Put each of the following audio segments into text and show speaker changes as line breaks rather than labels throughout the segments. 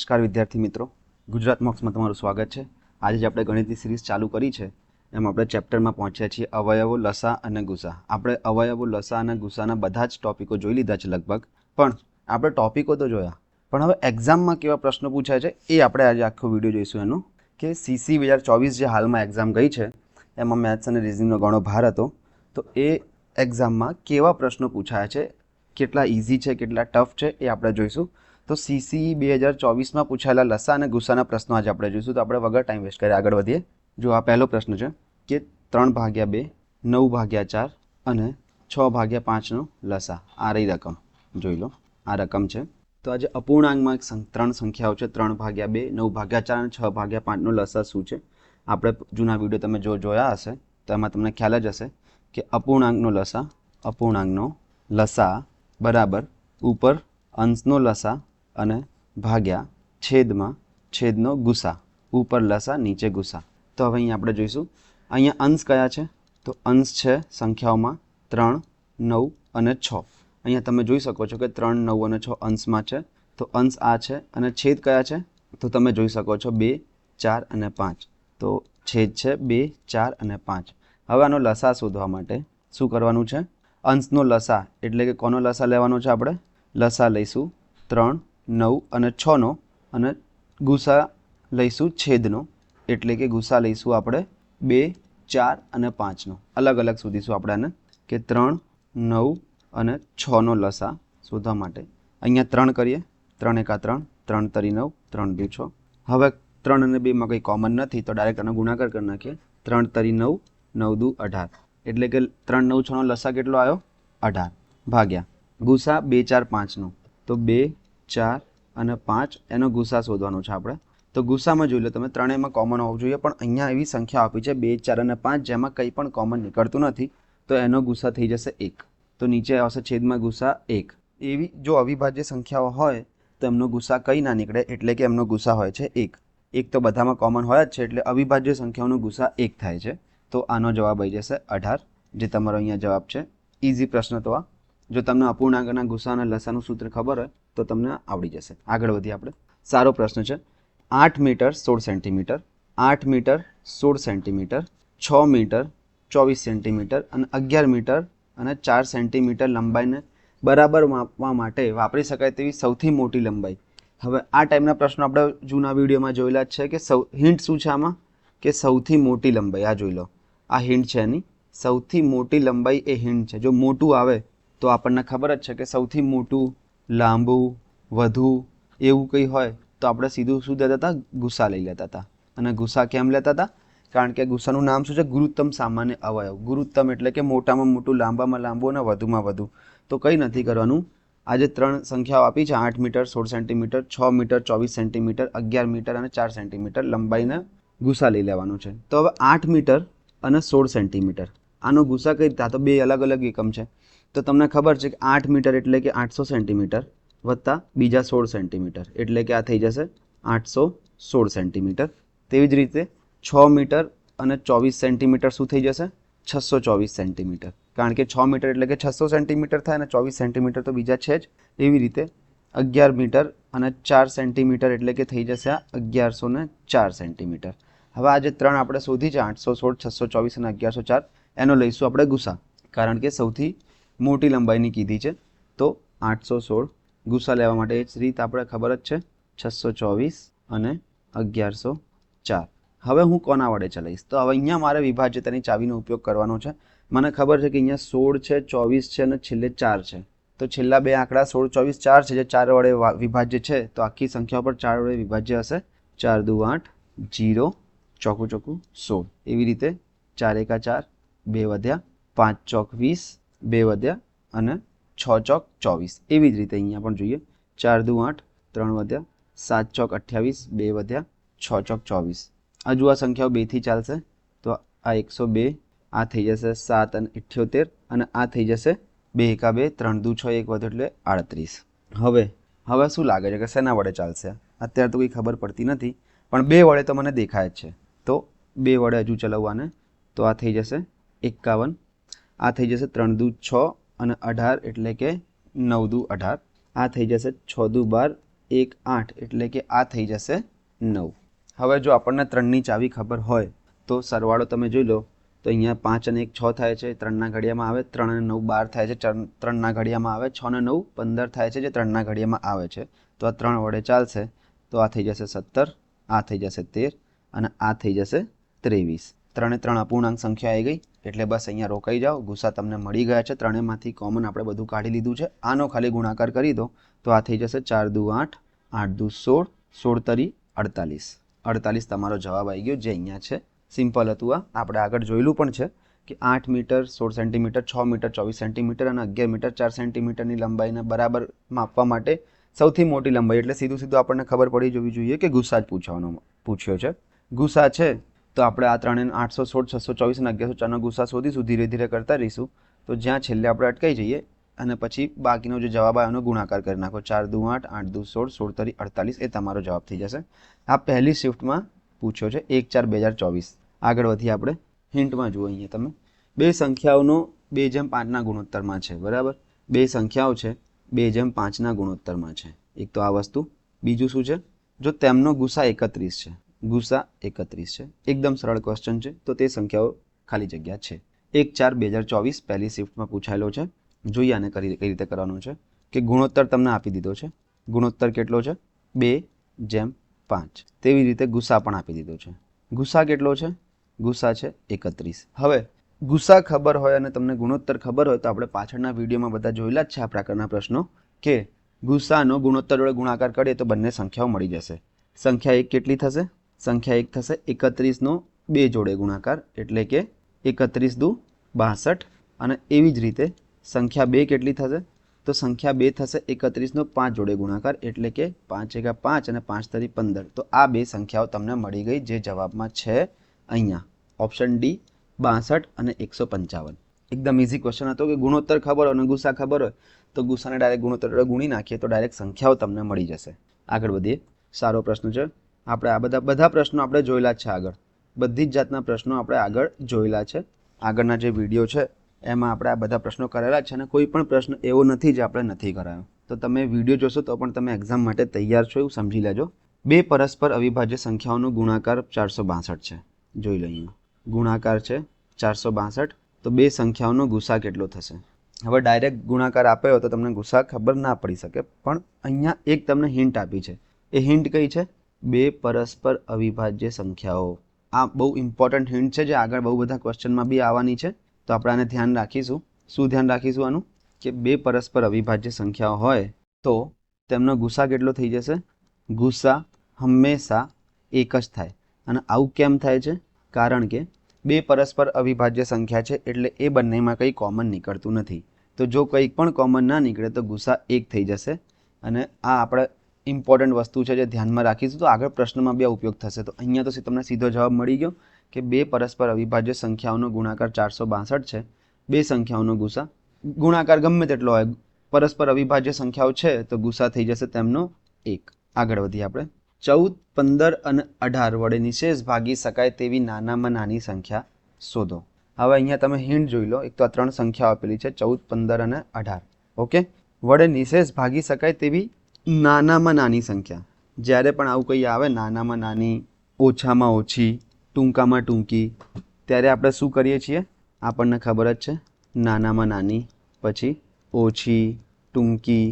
નમસ્કાર વિદ્યાર્થી મિત્રો, ગુજરાત મોક્સમાં તમારું સ્વાગત છે। આજે આપણે ગણિતની સિરીઝ ચાલુ કરી છે, એમાં આપણે ચેપ્ટરમાં પહોંચ્યા છીએ અવયવો, લસા અને ગુસા। આપણે અવયવો, લસા અને ગુસાના બધા જ ટોપિકો જોઈ લીધા છે લગભગ, પણ આપણે ટોપિકો તો જોયા, પણ હવે એક્ઝામમાં કેવા પ્રશ્નો પૂછાય છે એ આપણે આજે આખો વિડીયો જોઈશું એનું, કે CC 2024 જે હાલમાં એક્ઝામ ગઈ છે એમાં મેથ્સ અને રિઝનિંગનો ઘણો ભાર હતો, તો એ એક્ઝામમાં કેવા પ્રશ્નો પૂછાયા છે, કેટલા ઇઝી છે, કેટલા ટફ છે એ આપણે જોઈશું। તો CC 2024માં પૂછાયેલા લસા અને ગુસાના પ્રશ્નો આજે આપણે જોઈશું। તો આપણે વગર ટાઈમ વેસ્ટ કરીએ આગળ વધીએ। જો આ પહેલો પ્રશ્ન છે કે 3/2, 9/4 અને 6/5નો લસા, આ રહી રકમ જોઈ લો, આ રકમ છે। તો આજે અપૂર્ણાંકમાં ત્રણ સંખ્યાઓ છે, 3/2, 9/4 અને 6/5નો લસા શું છે? આપણે જૂના વિડીયો તમે જોયા હશે તો એમાં તમને ખ્યાલ જ હશે કે અપૂર્ણાંકનો લસા બરાબર ઉપર અંશનો લસા અને ભાગ્યા છેદનો ગુસા, ઉપર લસા નીચે ગુસા। તો હવે અહીંયા આપણે જોઈશું, અહીંયા અંશ કયા છે? તો અંશ છે સંખ્યાઓમાં 3, 9 અને 6। અહીંયા તમે જોઈ શકો છો કે 3, 9 અને 6 અંશમાં છે, તો અંશ આ છે, અને છેદ કયા છે? તો તમે જોઈ શકો છો 2, 4 અને 5, તો છેદ છે 2, 4 અને 5। હવે આનો લસા શોધવા માટે શું કરવાનું છે? અંશનો લસા એટલે કે કોનો લસા લેવાનો છે? આપણે લસા લઈશું 3, 9 અને 6નો, અને ગુસા લઈશું છેદનો, એટલે કે ગુસા લઈશું આપણે 2, 4 અને 5નો। અલગ અલગ શોધીશું આપણે આને, કે 3, 9 અને 6નો લસા શોધવા માટે અહીંયા 3 કરીએ, 3 × 3, 3 × 9, 3 × 6। હવે 3 અને 2માં કંઈ કોમન નથી તો ડાયરેક્ટ આનો ગુણાકાર કરી નાખીએ, 3 × 9, 9 × 18, એટલે કે 3, 9, 6નો લસા કેટલો આવ્યો? 18, ભાગ્યા ગુસા 2, 4, 5નો, તો 2, 4 અને 5 એનો ગુસા શોધવાનો છે આપણે। તો ગુસામાં જોઈ લો તમે, ત્રણેયમાં કોમન હોવું જોઈએ, પણ અહીંયા એવી સંખ્યા આપી છે 2, 4 અને 5 જેમાં કંઈ પણ કોમન નીકળતું નથી, તો એનો ગુસા થઈ જશે 1। તો નીચે આવશે છેદમાં ગુસા 1। એવી જો અવિભાજ્ય સંખ્યાઓ હોય તો એમનો ગુસા કંઈ ના નીકળે, એટલે કે એમનો ગુસા હોય છે 1। 1 તો બધામાં કોમન હોય જ છે, એટલે અવિભાજ્ય સંખ્યાઓનો ગુસા 1 થાય છે। તો આનો જવાબ આવી જશે 18, જે તમારો અહીંયા જવાબ છે। ઇઝી પ્રશ્ન તો આ, જો તમને અપૂર્ણાંકના ગુસા અને લસાનું સૂત્ર ખબર હોય તો તમને આવડી જશે। આગળ વધીએ આપણે। સારો પ્રશ્ન છે, 8 metre 16 centimetre, 8 metre 16 centimetre, 6 metre 24 centimetre અને 11 મીટર અને 4 સેન્ટીમીટર લંબાઈને બરાબર માપવા માટે વાપરી શકાય તેવી સૌથી મોટી લંબાઈ। હવે આ ટાઈપના પ્રશ્નો આપણે જૂના વિડીયોમાં જોયેલા જ છે, કે હિન્ટ શું છે આમાં? કે સૌથી મોટી લંબાઈ, આ જોઈ લો, આ હિન્ટ છે એની, સૌથી મોટી લંબાઈ એ હિન્ટ છે। જો મોટું આવે તો આપણને ખબર જ છે કે સૌથી મોટું, લાંબુ, વધુ એવું કંઈ હોય તો આપણે સીધું શું લેતા હતા? ગુસા લઈ લેતા હતા। અને ગુસા કેમ લેતા હતા? કારણ કે ગુસાનું નામ શું છે? ગુરુત્તમ સામાન્ય અવયવ। ગુરુત્તમ એટલે કે મોટામાં મોટું, લાંબામાં લાંબુ અને વધુમાં વધુ। તો કંઈ નથી કરવાનું, આજે 3 સંખ્યાઓ આપી છે, 8 metre 16 centimetre, 6 metre 24 centimetre, 11 metre અને 4 સેન્ટીમીટર લંબાઈને ગુસા લઈ લેવાનું છે। તો હવે 8 મીટર અને 16 સેન્ટીમીટર, આનો ગુસા કઈ રીતે? તો બે અલગ અલગ એકમ છે, તો તમને ખબર છે કે 8 મીટર એટલે કે 800 સેન્ટીમીટર વત્તા બીજા 16 સેન્ટીમીટર, એટલે કે આ થઈ જશે 816 સેન્ટીમીટર। તેવી જ રીતે 6 મીટર અને 24 સેન્ટીમીટર શું થઈ જશે? 624 સેન્ટીમીટર, કારણ કે 6 મીટર એટલે કે 600 સેન્ટીમીટર થાય, અને 24 સેન્ટીમીટર તો બીજા છે જ। એવી રીતે 11 મીટર અને 4 સેન્ટીમીટર એટલે કે થઈ જશે આ 1104 સેન્ટીમીટર। હવે આ જે 3 આપણે શોધી છે, 816, 624 અને 1104, એનો લઈશું આપણે ગુસા, કારણ કે સૌથી મોટી લંબાઈની કીધી છે। તો 816 ગુસા લેવા માટે એ જ રીત આપણે ખબર જ છે, 624 અને 1104। હવે હું કોના વડે ચલાવીશ? તો હવે અહીંયા મારે વિભાજ્યતાની ચાવીનો ઉપયોગ કરવાનો છે। મને ખબર છે કે અહીંયા 16 છે, 24 છે અને છેલ્લે 4 છે, તો છેલ્લા બે આંકડા 16, 24, 4 છે, જે 4 વડે વિભાજ્ય છે, તો આખી સંખ્યા પર 4 વડે વિભાજ્ય હશે। 4 દુ 8, 0, ચોકું 16, એવી રીતે 4 એકા 4, 2 વધ્યા, 5 ચોક 20, 2 વધ્યા અને 6 ચોક 24, એવી જ રીતે અહીંયા પણ જોઈએ, 4 દુ 8, 3 વધ્યા, 7 ચોક 28, 2 વધ્યા, 6 ચોક 24। હજુ આ સંખ્યાઓ 2થી ચાલશે, તો આ 102, આ થઈ જશે 7 અને 78, અને આ થઈ જશે 2 એકા 2, 3 દુ 6, 1 વધ્યો એટલે 38। હવે શું લાગે છે કે શેના વડે ચાલશે? અત્યારે તો કંઈ ખબર પડતી નથી, પણ 2 વડે તો મને દેખાય જ છે, તો 2 વડે હજુ ચલાવવાને, તો આ થઈ જશે 51, આ થઈ જશે 3 દુ 6 અને 18 એટલે કે 9 દુ 18, આ થઈ જશે 6 દુ 12 1 8 એટલે કે આ થઈ જશે 9. હવે જો આપણને 3ની ચાવી ખબર હોય તો સરવાળો તમે જોઈ લો તો અહીંયા 5 અને 1 6 થાય છે, 3ના ઘડિયામાં આવે, 3 અને 9 12 થાય છે, 3ના ઘડિયામાં આવે, 6 અને 9 15 થાય છે, જે 3ના ઘડિયામાં આવે છે. તો આ 3 વડે ચાલશે તો આ થઈ જશે 17, આ થઈ જશે 13 અને આ થઈ જશે 23. 3 એ 3 અપૂર્ણાંક સંખ્યા આવી ગઈ એટલે બસ અહીંયા રોકાઈ જાઓ. ગુસા તમને મળી ગયા છે. ત્રણેયમાંથી કોમન આપણે બધું કાઢી લીધું છે. આનો ખાલી ગુણાકાર કરી દો તો આ થઈ જશે 4 દુ 8, 8 દુ 16, 16 તરી 48. 48 તમારો જવાબ આવી ગયો જે અહીંયા છે. સિમ્પલ હતું. આ આપણે આગળ જોયેલું પણ છે કે 8 મીટર 16 સેન્ટીમીટર, 6 મીટર 24 સેન્ટીમીટર અને 11 મીટર 4 સેન્ટીમીટરની લંબાઈને બરાબર માપવા માટે સૌથી મોટી લંબાઈ એટલે સીધું સીધું આપણને ખબર પડી જવી જોઈએ કે ગુસા જ પૂછ્યો છે. ગુસા છે તો આપણે આ ત્રણેય 816, 624 અને 1104નો ગુસા શોધીશું. ધીરે ધીરે કરતા રહીશું તો જ્યાં છેલ્લે આપણે અટકાઈ જઈએ અને પછી બાકીનો જે જવાબ આવે એનો ગુણાકાર કરી નાખો. 4 દુ 8, 8 દુ 16, 16 તરી 48 એ તમારો જવાબ થઈ જશે. આ પહેલી શિફ્ટમાં પૂછ્યો છે 1/4/2024. આગળ વધીએ આપણે. હિન્ટમાં જુઓ અહીંયા તમે બે સંખ્યાઓનો 2/5ના ગુણોત્તરમાં છે. બરાબર, બે સંખ્યાઓ છે 2/5ના ગુણોત્તરમાં છે. એક તો આ વસ્તુ. બીજું શું છે? જો તેમનો ગુસા 31 છે, ગુસા 31 છે, એકદમ સરળ ક્વેશ્ચન છે. તો તે સંખ્યાઓ ખાલી જગ્યા છે. 1/4/2024 પહેલી શિફ્ટમાં પૂછાયેલો છે. જોઈએ આને કઈ રીતે કરવાનું છે કે ગુણોત્તર તમને આપી દીધો છે. ગુણોત્તર કેટલો છે? 2/5. તેવી રીતે ગુસા પણ આપી દીધો છે. ગુસા કેટલો છે? ગુસા છે 31. હવે ગુસા ખબર હોય અને તમને ગુણોત્તર ખબર હોય તો આપણે પાછળના વિડીયોમાં બધા જોયેલા જ છે આ પ્રકારના પ્રશ્નો કે ગુસાનો ગુણોત્તર જોડે ગુણાકાર કરીએ તો બંને સંખ્યાઓ મળી જશે. સંખ્યા 1 કેટલી થશે? સંખ્યા 1 થશે 31નો 2 જોડે ગુણાકાર એટલે કે 31 દુ 62 અને એવી જ રીતે સંખ્યા 2 કેટલી થશે? તો સંખ્યા 2 થશે 31નો 5 જોડે ગુણાકાર એટલે કે 5 × 5 અને 5 તરી 15. તો આ બે સંખ્યાઓ તમને મળી ગઈ જે જવાબમાં છે અહીંયા ઓપ્શન ડી 62 અને 155. એકદમ ઇઝી ક્વેશ્ચન હતો કે ગુણોત્તર ખબર હોય અને ગુસા ખબર હોય તો ગુસાને ડાયરેક્ટ ગુણોત્તર વડે ગુણી નાખીએ તો ડાયરેક્ટ સંખ્યાઓ તમને મળી જશે. આગળ વધીએ. સારો પ્રશ્ન છે. આપણે આ બધા પ્રશ્નો આપણે જોયેલા જ છે આગળ. બધી જ જાતના પ્રશ્નો આપણે આગળ જોયેલા છે. આગળના જે વિડીયો છે એમાં આપણે આ બધા પ્રશ્નો કરેલા છે અને કોઈ પણ પ્રશ્ન એવો નથી જે આપણે નથી કરાયો. તો તમે વિડીયો જોશો તો પણ તમે એક્ઝામ માટે તૈયાર છો એવું સમજી લેજો. બે પરસ્પર અવિભાજ્ય સંખ્યાઓનો ગુણાકાર 462 છે. જોઈ લઈએ. ગુણાકાર છે 462 તો બે સંખ્યાઓનો ગુસા કેટલો થશે? હવે ડાયરેક્ટ ગુણાકાર આપ્યો તો તમને ગુસા ખબર ના પડી શકે પણ અહીંયા એક તમને હિન્ટ આપી છે. એ હિન્ટ કઈ છે? બે પરસ્પર અવિભાજ્ય સંખ્યાઓ. આ બહુ ઇમ્પોર્ટન્ટ હિન્ટ છે જે આગળ બહુ બધા ક્વેશ્ચનમાં બી આવવાની છે. તો આપણે આને ધ્યાન રાખીશું. શું ધ્યાન રાખીશું આનું? કે બે પરસ્પર અવિભાજ્ય સંખ્યાઓ હોય તો તેમનો ગુસા કેટલો થઈ જશે? ગુસા હંમેશા એક જ થાય. અને આવું કેમ થાય છે? કારણ કે બે પરસ્પર અવિભાજ્ય સંખ્યા છે એટલે એ બંનેમાં કંઈ કોમન નીકળતું નથી. તો જો કંઈ પણ કોમન ના નીકળે તો ગુસા 1 થઈ જશે. અને આ આપણે ઇમ્પોર્ટન્ટ વસ્તુ છે જે ધ્યાનમાં રાખીશું તો આગળ પ્રશ્નમાં બી ઉપયોગ થશે. તો અહીંયા તો તમને સીધો જવાબ મળી ગયો કે બે પરસ્પર અવિભાજ્ય સંખ્યાઓનો ગુણાકાર 462 છે. બે સંખ્યાઓનો ગુસા ગુણાકાર ગમે તેટલો હોય પરસ્પર અવિભાજ્ય સંખ્યાઓ છે તો ગુસા થઈ જશે તેમનો 1. આગળ વધીએ આપણે. 14, 15 અને 18 વડે નિશેષ ભાગી શકાય તેવી નાનામાં નાની સંખ્યા શોધો. હવે અહીંયા તમે હિન્ટ જોઈ લો. એક તો આ ત્રણ સંખ્યાઓ આપેલી છે 14, 15 અને 18. ઓકે, વડે નિશેષ ભાગી શકાય તેવી નાનામાં નાની સંખ્યા. જ્યારે પણ આવું કંઈ આવે નાનામાં નાની, ઓછામાં ઓછી, ટૂંકામાં ટૂંકી, ત્યારે આપણે શું કરીએ છીએ? આપણને ખબર જ છે નાનામાં નાની, પછી ઓછી, ટૂંકી.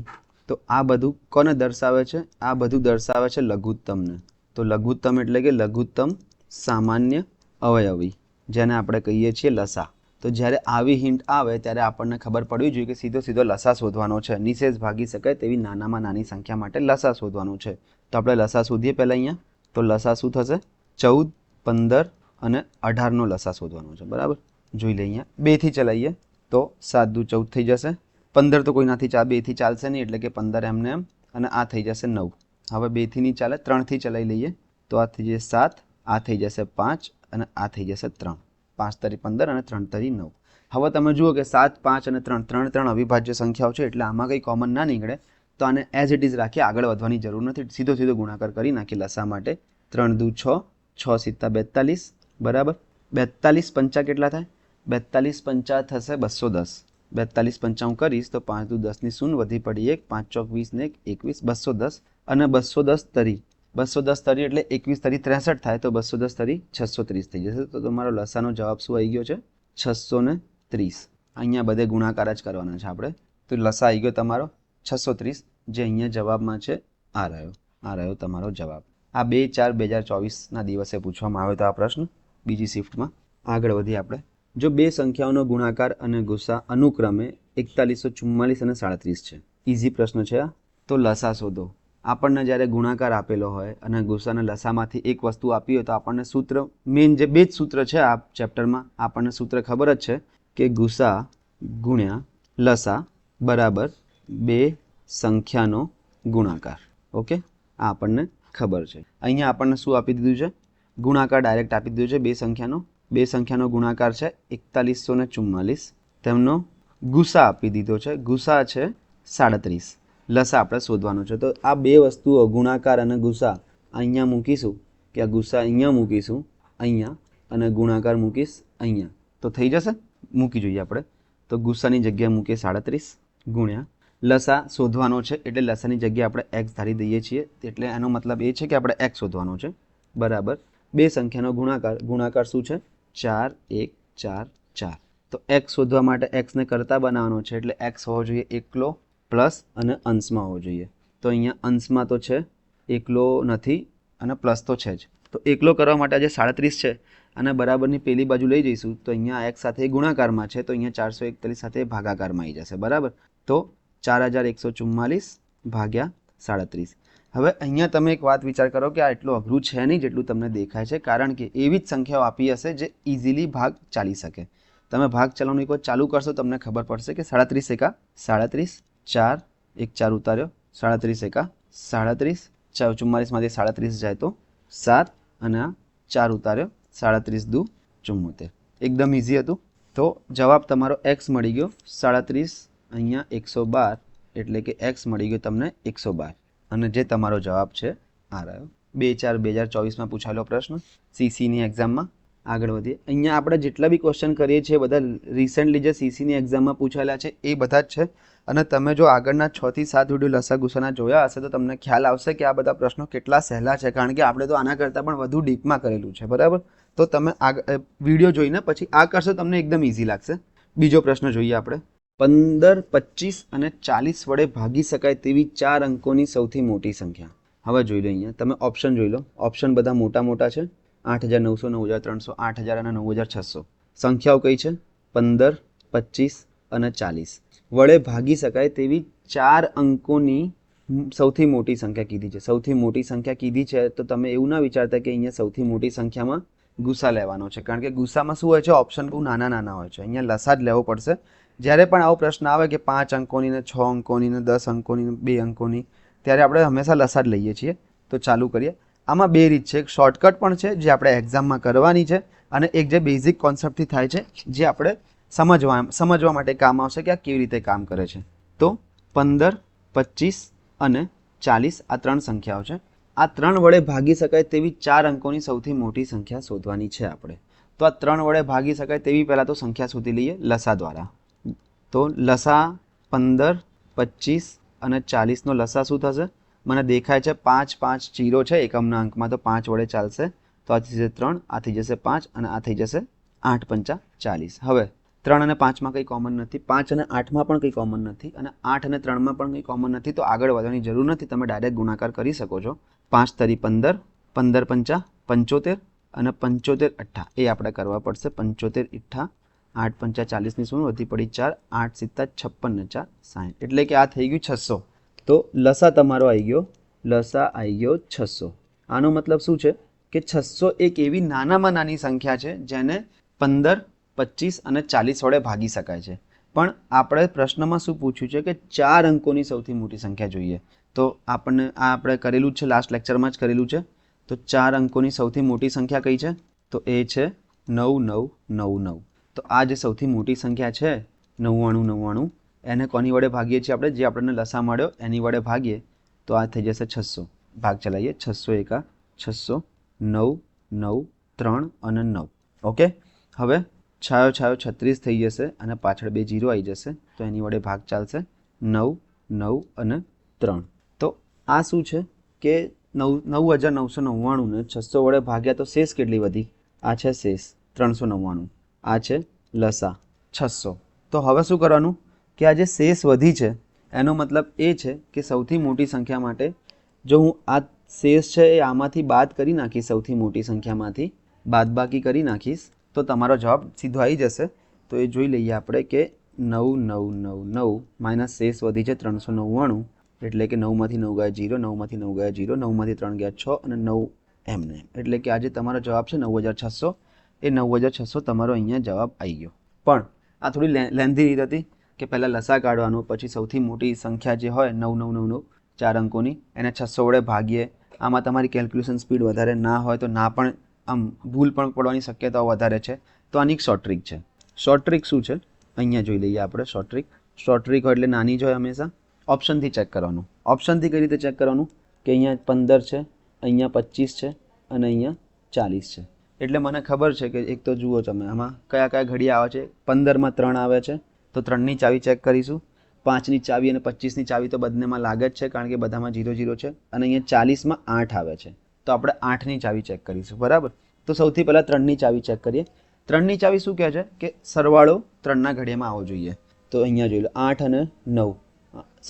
તો આ બધું કોને દર્શાવે છે? આ બધું દર્શાવે છે લઘુત્તમને. તો લઘુત્તમ એટલે કે લઘુત્તમ સામાન્ય અવયવી, જેને આપણે કહીએ છીએ લસા. તો જ્યારે આવી હિન્ટ આવે ત્યારે આપણને ખબર પડવી જોઈએ કે સીધો લસા શોધવાનો છે. નિશેષ ભાગી શકાય તેવી નાનામાં નાની સંખ્યા માટે લસા શોધવાનું છે. તો આપણે લસા શોધીએ પહેલાં અહીંયા. તો લસા શું થશે? 14, 15 અને 18નો લસા શોધવાનો છે. બરાબર, જોઈ લઈએ અહીંયા. 2થી ચલાવીએ તો 7 દુ 14 થઈ જશે. 15 તો કોઈનાથી 2થી ચાલશે નહીં એટલે કે 15 એમને એમ અને આ થઈ જશે 9. હવે 2થી નહીં ચાલે, 3થી ચલાવી લઈએ તો આ થઈ જશે 7, આ થઈ જશે 5 અને આ થઈ જશે 3. 5 તરી 15 અને 3 તરી 9. હવે તમે જુઓ કે 7, 5 અને 3 ત્રણ અવિભાજ્ય સંખ્યાઓ છે એટલે આમાં કંઈ કોમન ના નીકળે. તો આને એઝ ઇટ ઇઝ રાખી આગળ વધવાની જરૂર નથી. સીધો ગુણાકાર કરી નાખી લસા માટે. 3 દુ 6, 6 સિત્તા 42. બરાબર, 42 પંચા કેટલા થાય? 42 પંચા થશે 210. 42 પંચા હું કરીશ તો 5 દુ 10 ની શૂન્ય વધી પડી 1, 5 ચોક 20 ને 1 21, 210. અને 210 તરી 210 તરી એટલે 21 તરી 63 થાય તો 210 તરી 630 થઈ જશે. તો તમારો લસાનો જવાબ શું આવી ગયો છે? 630. અહીંયા બધે ગુણાકાર જ કરવાના છે આપણે. તો લસા આવી ગયો તમારો 630, જે અહીંયા જવાબમાં છે. આ રહ્યો તમારો જવાબ. આ 2/4/2024ના દિવસે પૂછવામાં આવ્યો હતો આ પ્રશ્ન બીજી શિફ્ટમાં. આગળ વધીએ આપણે. જો બે સંખ્યાઓનો ગુણાકાર અને ગુસા અનુક્રમે 4144 અને 37 છે. ઇઝી પ્રશ્ન છે આ. તો લસા શોધો. આપણને જ્યારે ગુણાકાર આપેલો હોય અને ગુસાના લસામાંથી એક વસ્તુ આપી હોય તો આપણને સૂત્ર મેઇન જે બે જ સૂત્ર છે આ ચેપ્ટરમાં આપણને સૂત્ર ખબર જ છે કે ગુસા ગુણ્યા લસા બરાબર બે સંખ્યાનો ગુણાકાર. ઓકે, આ આપણને ખબર છે. અહીંયા આપણને શું આપી દીધું છે? ગુણાકાર ડાયરેક્ટ આપી દીધું છે બે સંખ્યાનો ગુણાકાર છે 4144. તેમનો ગુસા આપી દીધો છે. ગુસા છે 37. લસા આપણે શોધવાનો છે. તો આ બે વસ્તુઓ ગુણાકાર અને ગુસા અહીંયા મૂકીશું કે આ ગુસા અહીંયા મૂકીશું અહીંયા અને ગુણાકાર મૂકીશ અહીંયા તો થઈ જશે. મૂકી જોઈએ આપણે. તો ગુસાની જગ્યાએ મૂકીએ 37 ગુણ્યા લસા શોધવાનો છે એટલે લસાની જગ્યાએ આપણે x ધારી દઈએ છીએ. એટલે એનો મતલબ એ છે કે આપણે x શોધવાનો છે બરાબર બે સંખ્યાનો ગુણાકાર શું છે? 4 1 4 4. તો x શોધવા માટે x ને કરતા બનાવવાનો છે એટલે x હોવો જોઈએ એકલો પ્લસ અને અંશમાં હોવો જોઈએ. તો અહીંયા અંશમાં તો છે, એકલો નથી અને પ્લસ તો છે જ. તો એકલો કરવા માટે આજે 37 છે અને બરાબરની પેલી બાજુ લઈ જઈશું તો અહીંયા x સાથે ગુણાકારમાં છે તો અહીંયા 441 સાથે ભાગાકારમાં આવી જશે બરાબર. તો 4144 ભાગ્યા 37. હવે અહીંયા તમે એક વાત વિચાર કરો કે આ એટલું અઘરું છે નહીં જેટલું તમને દેખાય છે, કારણ કે એવી જ સંખ્યાઓ આપી હશે જે ઇઝીલી ભાગ ચાલી શકે. તમે ભાગ ચાલવાનું એક વાર ચાલુ કરશો તમને ખબર પડશે કે 37 એકા 37, 4 1 4 ઉતાર્યો 37 એકા 37, 44માંથી 37 જાય તો 7 અને 4 ઉતાર્યો 37 દુ 74. એકદમ ઇઝી હતું. તો જવાબ તમારો x મળી ગયો 37 અહીંયા 112 એટલે કે x મળી ગયો તમને 112 અને જે તમારો જવાબ છે આ રહ્યો. 2/4/2024માં પૂછાયેલો પ્રશ્ન સીસીની એક્ઝામમાં. આગળ વધીએ. અહીંયા આપણે જેટલા બી ક્વેશ્ચન કરીએ છીએ બધા રિસેન્ટલી જે સીસીની એક્ઝામમાં પૂછાયેલા છે એ બધા જ છે. અને તમે જો આગળના 6 થી 7 વિડીયો લસા ગુસાના જોયા હશે તો તમને ખ્યાલ આવશે કે આ બધા પ્રશ્નો કેટલા સહેલા છે, કારણ કે આપણે તો આના કરતાં પણ વધુ ડીપમાં કરેલું છે બરાબર. તો તમે વિડીયો જોઈને પછી આ કરશો તમને એકદમ ઇઝી લાગશે. બીજો પ્રશ્ન જોઈએ આપણે. 15, 25 અને 40 વડે ભાગી શકાય તેવી 4 અંકોની સૌથી મોટી સંખ્યા. હવે જોઈ લો. અહીંયા તમે ઓપ્શન જોઈ લો. ઓપ્શન બધા મોટા છે. 8900, 9300, 8000 અને 9600. સંખ્યાઓ કઈ છે? 15, 25 અને 40 વડે ભાગી શકાય તેવી 4 અંકોની સૌથી મોટી સંખ્યા કીધી છે. સૌથી મોટી સંખ્યા કીધી છે તો તમે એવું ના વિચારતા કે અહીંયા સૌથી મોટી સંખ્યામાં ગુસા લેવાનો છે, કારણ કે ગુસામાં શું હોય છે? ઓપ્શન બહુ નાના હોય છે. અહીંયા લસા જ લેવો પડશે. જ્યારે પણ આવો પ્રશ્ન આવે કે 5 અંકોની ને 6 અંકોની ને 10 અંકોની ને 2 અંકોની, ત્યારે આપણે હંમેશા લસા જ લઈએ છીએ. તો ચાલુ કરીએ. આમાં બે રીત છે. એક શોર્ટકટ પણ છે જે આપણે એક્ઝામમાં કરવાની છે અને એક જે બેઝિક કોન્સેપ્ટથી થાય છે જે આપણે સમજવા માટે કામ આવશે કે આ કેવી રીતે કામ કરે છે. તો 15, 25 અને 40 આ 3 સંખ્યાઓ છે. આ 3 વડે ભાગી શકાય તેવી 4 અંકોની સૌથી મોટી સંખ્યા શોધવાની છે આપણે. તો આ 3 વડે ભાગી શકાય તેવી પહેલાં તો સંખ્યા શોધી લઈએ લસા દ્વારા. તો લસા 15, 25 અને 40નો લસા શું થશે? મને દેખાય છે 5 5 0 છે એકમના અંકમાં, તો 5 વડે ચાલશે. તો આ થઈ જશે 3, આ થઈ જશે 5 અને આ થઈ જશે 8 5 40. હવે 3 અને 5માં કંઈ કોમન નથી, 5 અને 8માં પણ કંઈ કોમન નથી અને 8 અને 3માં પણ કંઈ કોમન નથી. તો આગળ વધવાની જરૂર નથી, તમે ડાયરેક્ટ ગુણાકાર કરી શકો છો. 5 તરી 15, 15 5 75 અને 75 8 એ આપણે કરવા પડશે. 75 8 8 5 40ની શું વધી પડી 4, 8 7 56 ને 4 60, એટલે કે આ થઈ ગયું 600. તો લસા તમારો આવી ગયો 600. આનો મતલબ શું છે કે 600 એક એવી નાનામાં નાની સંખ્યા છે જેને 15, 25 અને 40 વડે ભાગી શકાય છે. પણ આપણે પ્રશ્નમાં શું પૂછ્યું છે કે 4 અંકોની સૌથી મોટી સંખ્યા જોઈએ. તો આપણે કરેલું જ છે, લાસ્ટ લેક્ચરમાં જ કરેલું છે. તો 4 અંકોની સૌથી મોટી સંખ્યા કઈ છે? તો એ છે 9999. તો આ જે સૌથી મોટી સંખ્યા છે 9999, એને કોની વડે ભાગીએ છીએ આપણે? જે આપણને લસા મળ્યો એની વડે ભાગીએ તો આ થઈ જશે 600. ભાગ ચલાવીએ. 600 એકા 600, 9 9 3 અને 9. ઓકે. હવે છાયો 36 થઈ જશે અને પાછળ 2 0 આવી જશે તો એની વડે ભાગ ચાલશે 9 9 અને 3. તો આ શું છે? કે 9999 ને 600 વડે ભાગ્યા તો શેષ કેટલી વધી? આ છે શેષ 399, આ છે લસા 600. તો હવે શું કરવાનું કે આ જે શેષ વધી છે એનો મતલબ એ છે કે સૌથી મોટી સંખ્યા માટે જો હું આ શેષ છે એ આમાંથી બાદ કરી નાખીશ, સૌથી મોટી સંખ્યામાંથી બાદબાકી કરી નાખીશ તો તમારો જવાબ સીધો આવી જશે. તો એ જોઈ લઈએ આપણે કે 9999 માઇનસ શેષ વધી છે 399, એટલે કે 9માંથી 9 ગયા 0, 9માંથી 9 ગયા 0, 9માંથી 3 ગયા 6 અને 9 એમને, એટલે કે આજે તમારો જવાબ છે 9600. એ 9600 તમારો અહીંયા જવાબ આવી ગયો. પણ આ થોડી લેન્ધી રીત હતી કે પહેલાં લસા કાઢવાનું, પછી સૌથી મોટી સંખ્યા જે હોય 9999 4 અંકોની એને 600 વડે ભાગીએ. આમાં તમારી કેલ્ક્યુલેશન સ્પીડ વધારે ના હોય તો ના પણ આમ ભૂલ પણ પડવાની શક્યતાઓ વધારે છે. તો આની એક શોર્ટ ટ્રીક છે. શોર્ટ ટ્રીક શું છે અહીંયા જોઈ લઈએ આપણે. શોર્ટ ટ્રીક હોય એટલે નાની જ હોય હંમેશા. ઓપ્શનથી ચેક કરવાનું. ઓપ્શનથી કઈ રીતે ચેક કરવાનું કે અહીંયા 15 છે, અહીંયા 25 છે અને અહીંયા 40 છે. એટલે મને ખબર છે કે એક તો જુઓ તમે આમાં કયા કયા ઘડિયા આવે છે. 15માં 3 આવે છે તો 3ની ચાવી ચેક કરીશું. 5ની ચાવી અને 25ની ચાવી તો બંનેમાં લાગે જ છે કારણ કે બધામાં 0 0 છે. અને અહીંયા 40માં 8 આવે છે તો આપણે 8ની ચાવી ચેક કરીશું. બરાબર. તો સૌથી પહેલાં 3ની ચાવી ચેક કરીએ. 3ની ચાવી શું કહે છે કે સરવાળો 3ના ઘડિયામાં આવવો જોઈએ. તો અહીંયા જોઈ લો 8 અને 9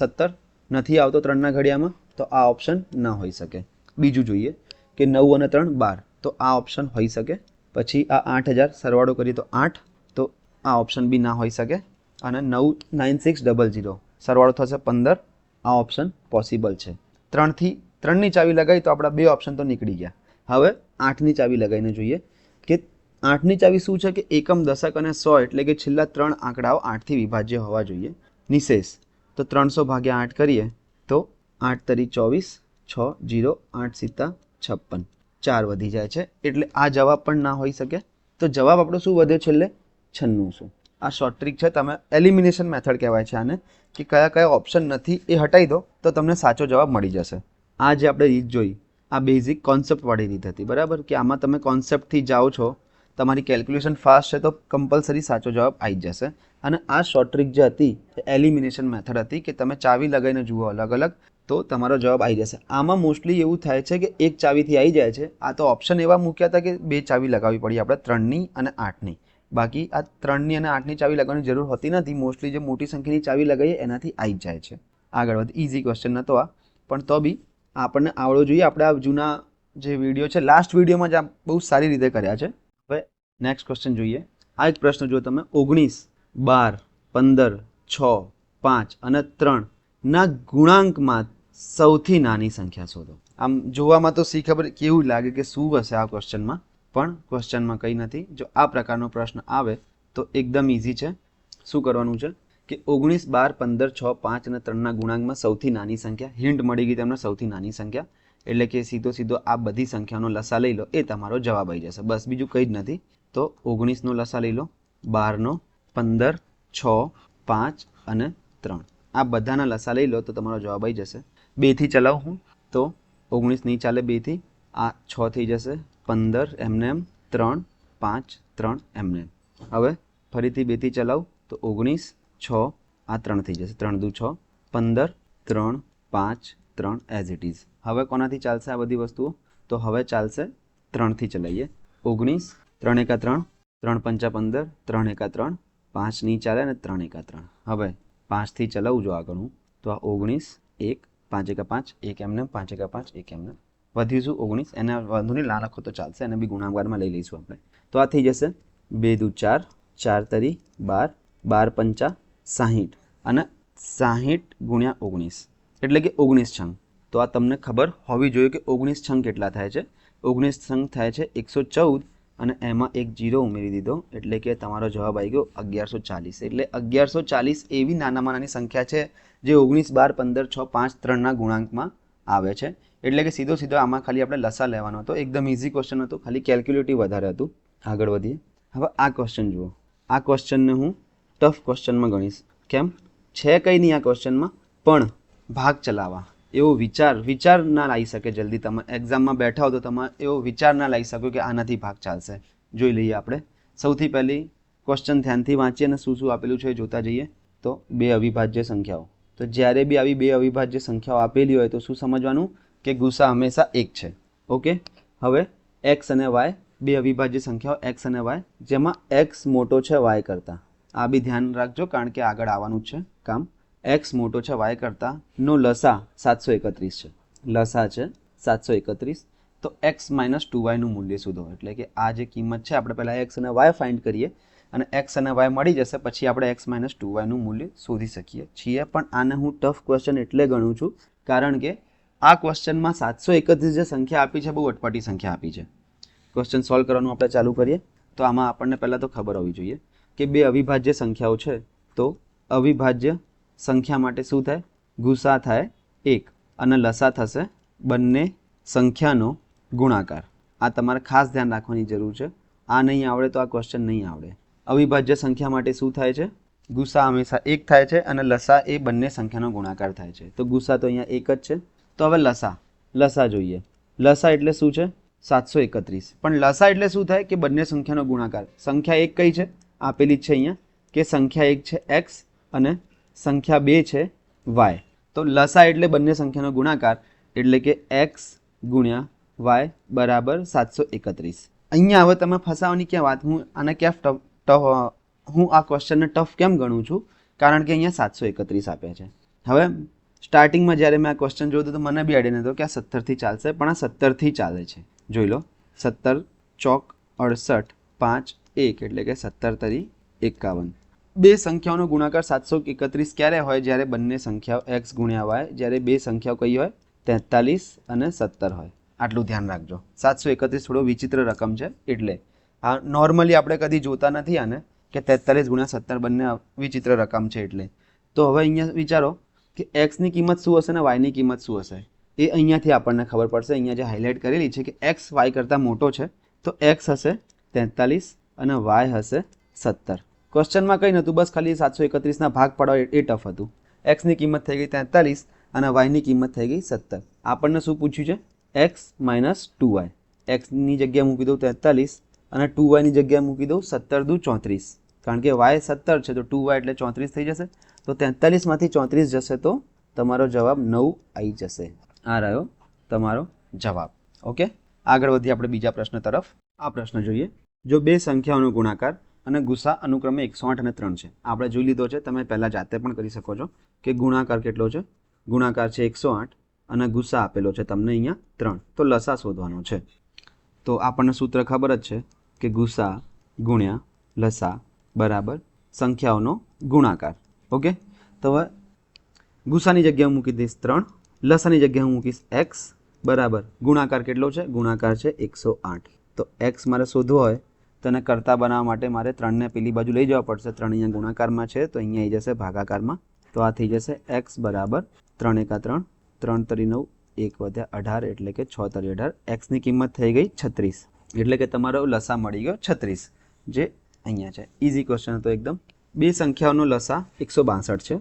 17 નથી આવતો 3ના ઘડિયામાં તો આ ઓપ્શન ન હોઈ શકે. બીજું જોઈએ કે 9 અને 3 12 તો આ ઓપ્શન હોઈ શકે. પછી આ 8000 સરવાળો કરીએ તો 8 તો આ ઓપ્શન બી ના હોઈ શકે. અને 99600 સરવાળો થશે 15, આ ઓપ્શન પોસિબલ છે. 3ની ચાવી લગાવી તો આપણા 2 ઓપ્શન તો નીકળી ગયા. હવે 8ની ચાવી લગાવીને જોઈએ કે 8ની ચાવી શું છે કે એકમ, દશક અને 100 એટલે કે છેલ્લા 3 આંકડાઓ 8થી વિભાજ્ય હોવા જોઈએ. નિશેષ તો 300 ભાગ્યા 8 કરીએ તો 8 તરી 24, 6 0 8 7 56, 4 વધી જાય છે એટલે આ જવાબ પણ ના હોઈ શકે. તો જવાબ આપણો શું વધ્યો છેલ્લે? 9600. આ શોર્ટ ટ્રીક છે. તમે એલિમિનેશન મેથડ કહેવાય છે આને, કે કયા કયા ઓપ્શન નથી એ હટાવી દો તો તમને સાચો જવાબ મળી જશે. આ જે આપણે રીત જોઈ આ બેઝિક કોન્સેપ્ટવાળી રીત હતી. બરાબર. કે આમાં તમે કોન્સેપ્ટથી જાઓ છો, તમારી કેલ્ક્યુલેશન ફાસ્ટ છે તો કમ્પલસરી સાચો જવાબ આવી જશે. અને આ શોર્ટ ટ્રીક જે હતી એ એલિમિનેશન મેથડ હતી કે તમે ચાવી લગાવીને જુઓ અલગ અલગ તો તમારો જવાબ આવી જશે. આમાં મોસ્ટલી એવું થાય છે કે એક ચાવીથી આવી જાય છે. આ તો ઓપ્શન એવા મૂક્યા હતા કે 2 ચાવી લગાવવી પડી આપણે, 3ની અને 8ની. બાકી આ 3ની અને 8ની ચાવી લગાવવાની જરૂર હોતી નથી. મોસ્ટલી જે મોટી સંખ્યાની ચાવી લગાવીએ એનાથી આવી જાય છે. આગળ વધ. ઇઝી ક્વેશ્ચન નહોતો આ, પણ તો બી આપણને આવડવો જોઈએ. આપણે આ જૂના જે વિડીયો છે લાસ્ટ વિડીયોમાં જ આ બહુ સારી રીતે કર્યા છે. હવે નેક્સ્ટ ક્વેશ્ચન જોઈએ. આ એક પ્રશ્ન જો તમે 19, 12, 15, 6, 5 અને 3 ના ગુણાંકમાં સૌથી નાની સંખ્યા શોધો. આમ જોવામાં તો સી ખબર કેવું લાગે કે શું હશે આ ક્વેશ્ચનમાં, પણ ક્વેશ્ચનમાં કંઈ નથી. જો આ પ્રકારનો પ્રશ્ન આવે તો એકદમ ઇઝી છે. શું કરવાનું છે કે 19, 12, 15, 6, 5 અને 3ના ગુણાંકમાં સૌથી નાની સંખ્યા. હિન્ટ મળી ગઈ તમને સૌથી નાની સંખ્યા, એટલે કે સીધો આ બધી સંખ્યાનો લસા લઈ લો એ તમારો જવાબ આવી જશે. બસ બીજું કંઈ જ નથી. તો 19નો લસા લઈ લો, 12નો, 15, 6, 5 અને 3 આ બધાના લસા લઈ લો તો તમારો જવાબ આવી જશે. 2થી ચલાવું હું તો 19 નહીં ચાલે, 2થી આ 6 થઈ જશે, 15 એમને એમ, 3, 5, 3 એમને એમ. હવે ફરીથી 2થી ચલાવું તો 19, 6 આ 3 થઈ જશે, 3 દુ 6, 15, 3, 5, 3 એઝ ઇટ ઇઝ. હવે કોનાથી ચાલશે આ બધી વસ્તુઓ? તો હવે ચાલશે 3થી ચલાવીએ. 19, 3 એકા 3, 3 પંચા 15, 3 એકા 3, 5 નહીં ચાલે અને 3 એકા 3. હવે 5થી ચલાવું જો આગળ હું તો આ 19, 1, 5 એકા 5, 1 એમને 5 એકા 5, 1 એમને વધ્યું શું 19. એને વાંધો નહીં લા લખો તો ચાલશે, એને બી ગુણાકારમાં લઈ લઈશું આપણે. તો આ થઈ જશે 2 દુ 4, 4 તરી 12, 12 પંચા 60 અને 60 ગુણ્યા 19 એટલે કે 19 છંગ. તો આ તમને ખબર હોવી જોઈએ કે 19 છંગ કેટલા થાય છે. 19 છંગ થાય છે 114 અને એમાં એક 0 ઉમેરી દીધો એટલે કે તમારો જવાબ આવી ગયો 1140. એટલે 1140 એવી નાનામાં નાની સંખ્યા છે જે 19, 12, 15, 6, 5, 3ના ગુણાંકમાં આવે છે. એટલે કે સીધો આમાં ખાલી આપણે લસા લેવાનો હતો. એકદમ ઇઝી ક્વેશ્ચન હતો, ખાલી કેલ્ક્યુલેટિવ વધારે હતું. આગળ વધીએ. હવે આ ક્વેશ્ચન જુઓ. આ ક્વેશ્ચનને હું ટફ ક્વેશ્ચનમાં ગણીશ. કેમ છે કંઈ નહીં આ ક્વેશ્ચનમાં, પણ ભાગ ચલાવવા એવો વિચાર ના લાવી શકે જલ્દી. તમે એક્ઝામમાં બેઠા હો તો તમે એવો વિચાર ના લાવી શકો કે આનાથી ભાગ ચાલશે. જોઈ લઈએ આપણે. સૌથી પહેલી ક્વેશ્ચન ધ્યાનથી વાંચીએ અને શું આપેલું છે એ જોતા જઈએ. તો 2 અવિભાજ્ય સંખ્યાઓ. તો જ્યારે બી આવી 2 અવિભાજ્ય સંખ્યાઓ આપેલી હોય તો શું સમજવાનું કે ગુસા હંમેશા 1 છે. ઓકે, હવે એક્સ અને વાય બે અવિભાજ્ય સંખ્યાઓ એક્સ અને વાય, જેમાં એક્સ મોટો છે વાય કરતાં. આ બી ધ્યાન રાખજો કારણ કે આગળ આવવાનું જ છે કામ. એક્સ મોટો છે વાય કરતાં નો લસા 731 છે. લસા છે 731. તો એક્સ માઇનસ 2y નું મૂલ્ય શોધો. એટલે કે આ જે કિંમત છે આપણે પહેલાં એક્સ અને વાય ફાઇન્ડ કરીએ અને એક્સ અને વાય મળી જશે પછી આપણે એક્સ માઇનસ 2y નું મૂલ્ય શોધી શકીએ છીએ. પણ આને હું ટફ ક્વેશ્ચન એટલે ગણું છું કારણ કે આ ક્વેશ્ચનમાં 731 જે સંખ્યા આપી છે બહુ અટપટી સંખ્યા આપી છે. ક્વેશ્ચન સોલ્વ કરવાનું આપણે ચાલુ કરીએ તો આમાં આપણને પહેલાં તો ખબર હોવી જોઈએ કે બે અવિભાજ્ય સંખ્યાઓ છે તો અવિભાજ્ય સંખ્યા માટે શું થાય? ગુસા થાય 1 અને લસા થશે બંને સંખ્યાનો ગુણાકાર. આ તમારે ખાસ ધ્યાન રાખવાની જરૂર છે. આ નહીં આવડે તો આ ક્વેશ્ચન નહીં આવડે. અવિભાજ્ય સંખ્યા માટે શું થાય છે? ગુસા હંમેશા 1 થાય છે અને લસા એ બંને સંખ્યાનો ગુણાકાર થાય છે. તો ગુસા તો અહીંયા 1 જ છે. તો હવે લસા જોઈએ. લસા એટલે શું છે? 731. પણ લસા એટલે શું થાય કે બંને સંખ્યાનો ગુણાકાર. સંખ્યા 1 કઈ છે? આપેલી જ છે અહીંયા કે સંખ્યા 1 છે એક્સ અને સંખ્યા 2 છે વાય. તો લસા એટલે બંને સંખ્યાનો ગુણાકાર એટલે કે એક્સ ગુણ્યા વાય બરાબર 731. અહીંયા હવે તમે ફસાવાની ક્યાં વાત? હું આને ક્યાં હું આ ક્વેશ્ચનને ટફ કેમ ગણું છું? કારણ કે અહીંયા 731 આપ્યા છે. હવે સ્ટાર્ટિંગમાં જ્યારે મેં આ ક્વેશ્ચન જોયું તો મને બી આઈડિયા નહોતો કે આ 17થી ચાલશે, પણ આ 17થી ચાલે છે. જોઈ લો, 17 ચોક 68 5 1 એટલે કે 17 તરી 51. બે સંખ્યાઓનો ગુણાકાર 731 ક્યારે હોય? જ્યારે બંને સંખ્યાઓ એક્સ ગુણ્યા વાય, જ્યારે બે સંખ્યાઓ કઈ હોય? 43 અને 17 હોય. આટલું ધ્યાન રાખજો. 731 થોડો વિચિત્ર રકમ છે એટલે આ નોર્મલી આપણે કદી જોતા નથી આને કે 43 ગુણ્યા 17 બંને વિચિત્ર રકમ છે એટલે. તો હવે અહીંયા વિચારો કે એક્સની કિંમત શું હશે ને વાયની કિંમત શું હશે? એ અહીંયાથી આપણને ખબર પડશે. અહીંયા જે હાઇલાઇટ કરેલી છે કે એક્સ વાય કરતાં મોટો છે તો એક્સ હશે 43 અને વાય હશે 17. ક્વેશ્ચનમાં કંઈ નહોતું, બસ ખાલી 731ના ભાગ પાડવા એ ટફ હતું. એક્સની કિંમત થઈ ગઈ 43 અને વાયની કિંમત થઈ ગઈ 17. આપણને શું પૂછ્યું છે? X minus 2y. એક્સની જગ્યાએ મૂકી દઉં 43 અને 2yની જગ્યાએ મૂકી દઉં 17 દુ 34. કારણ કે વાય 17 છે તો 2y એટલે 34 થઈ જશે. તો 43માંથી 34 જશે તો તમારો જવાબ 9 આવી જશે. આ રહ્યો તમારો જવાબ. ઓકે, આગળ વધીએ આપણે બીજા પ્રશ્ન તરફ. આ પ્રશ્ન જોઈએ. જો બે સંખ્યાઓનો ગુણાકાર અને ગુસા અનુક્રમે 108 અને 3 છે. આપણે જોઈ લીધો છે, તમે પહેલાં જાતે પણ કરી શકો છો કે ગુણાકાર કેટલો છે? ગુણાકાર છે 108 અને ગુસા આપેલો છે તમને અહીંયા 3. તો લસા શોધવાનો છે. તો આપણને સૂત્ર ખબર જ છે કે ગુસા ગુણ્યા લસા બરાબર સંખ્યાઓનો ગુણાકાર. ઓકે, તો હવે ગુસાની જગ્યાએ મૂકી દઈશ 3, લસાની જગ્યાએ હું મૂકીશ એક્સ બરાબર ગુણાકાર કેટલો છે? ગુણાકાર છે 108. તો એક્સ મારે શોધવો હોય તો એને કરતા બનાવવા માટે મારે 3ને પેલી બાજુ લઈ જવા પડશે. 3 અહીંયા ગુણાકારમાં છે તો અહીંયા આવી જશે ભાગાકારમાં. તો આ થઈ જશે એક્સ બરાબર 3 એકા 3, 3 તરી 9, 1 વધ્યા 18 એટલે કે 6 તરી 18. એક્સની કિંમત થઈ ગઈ 36 એટલે કે તમારો લસા મળી ગયો 36 જે અહીંયા છે. ઇઝી ક્વેશ્ચન હતો એકદમ. બે સંખ્યાઓનો લસા 162 છે.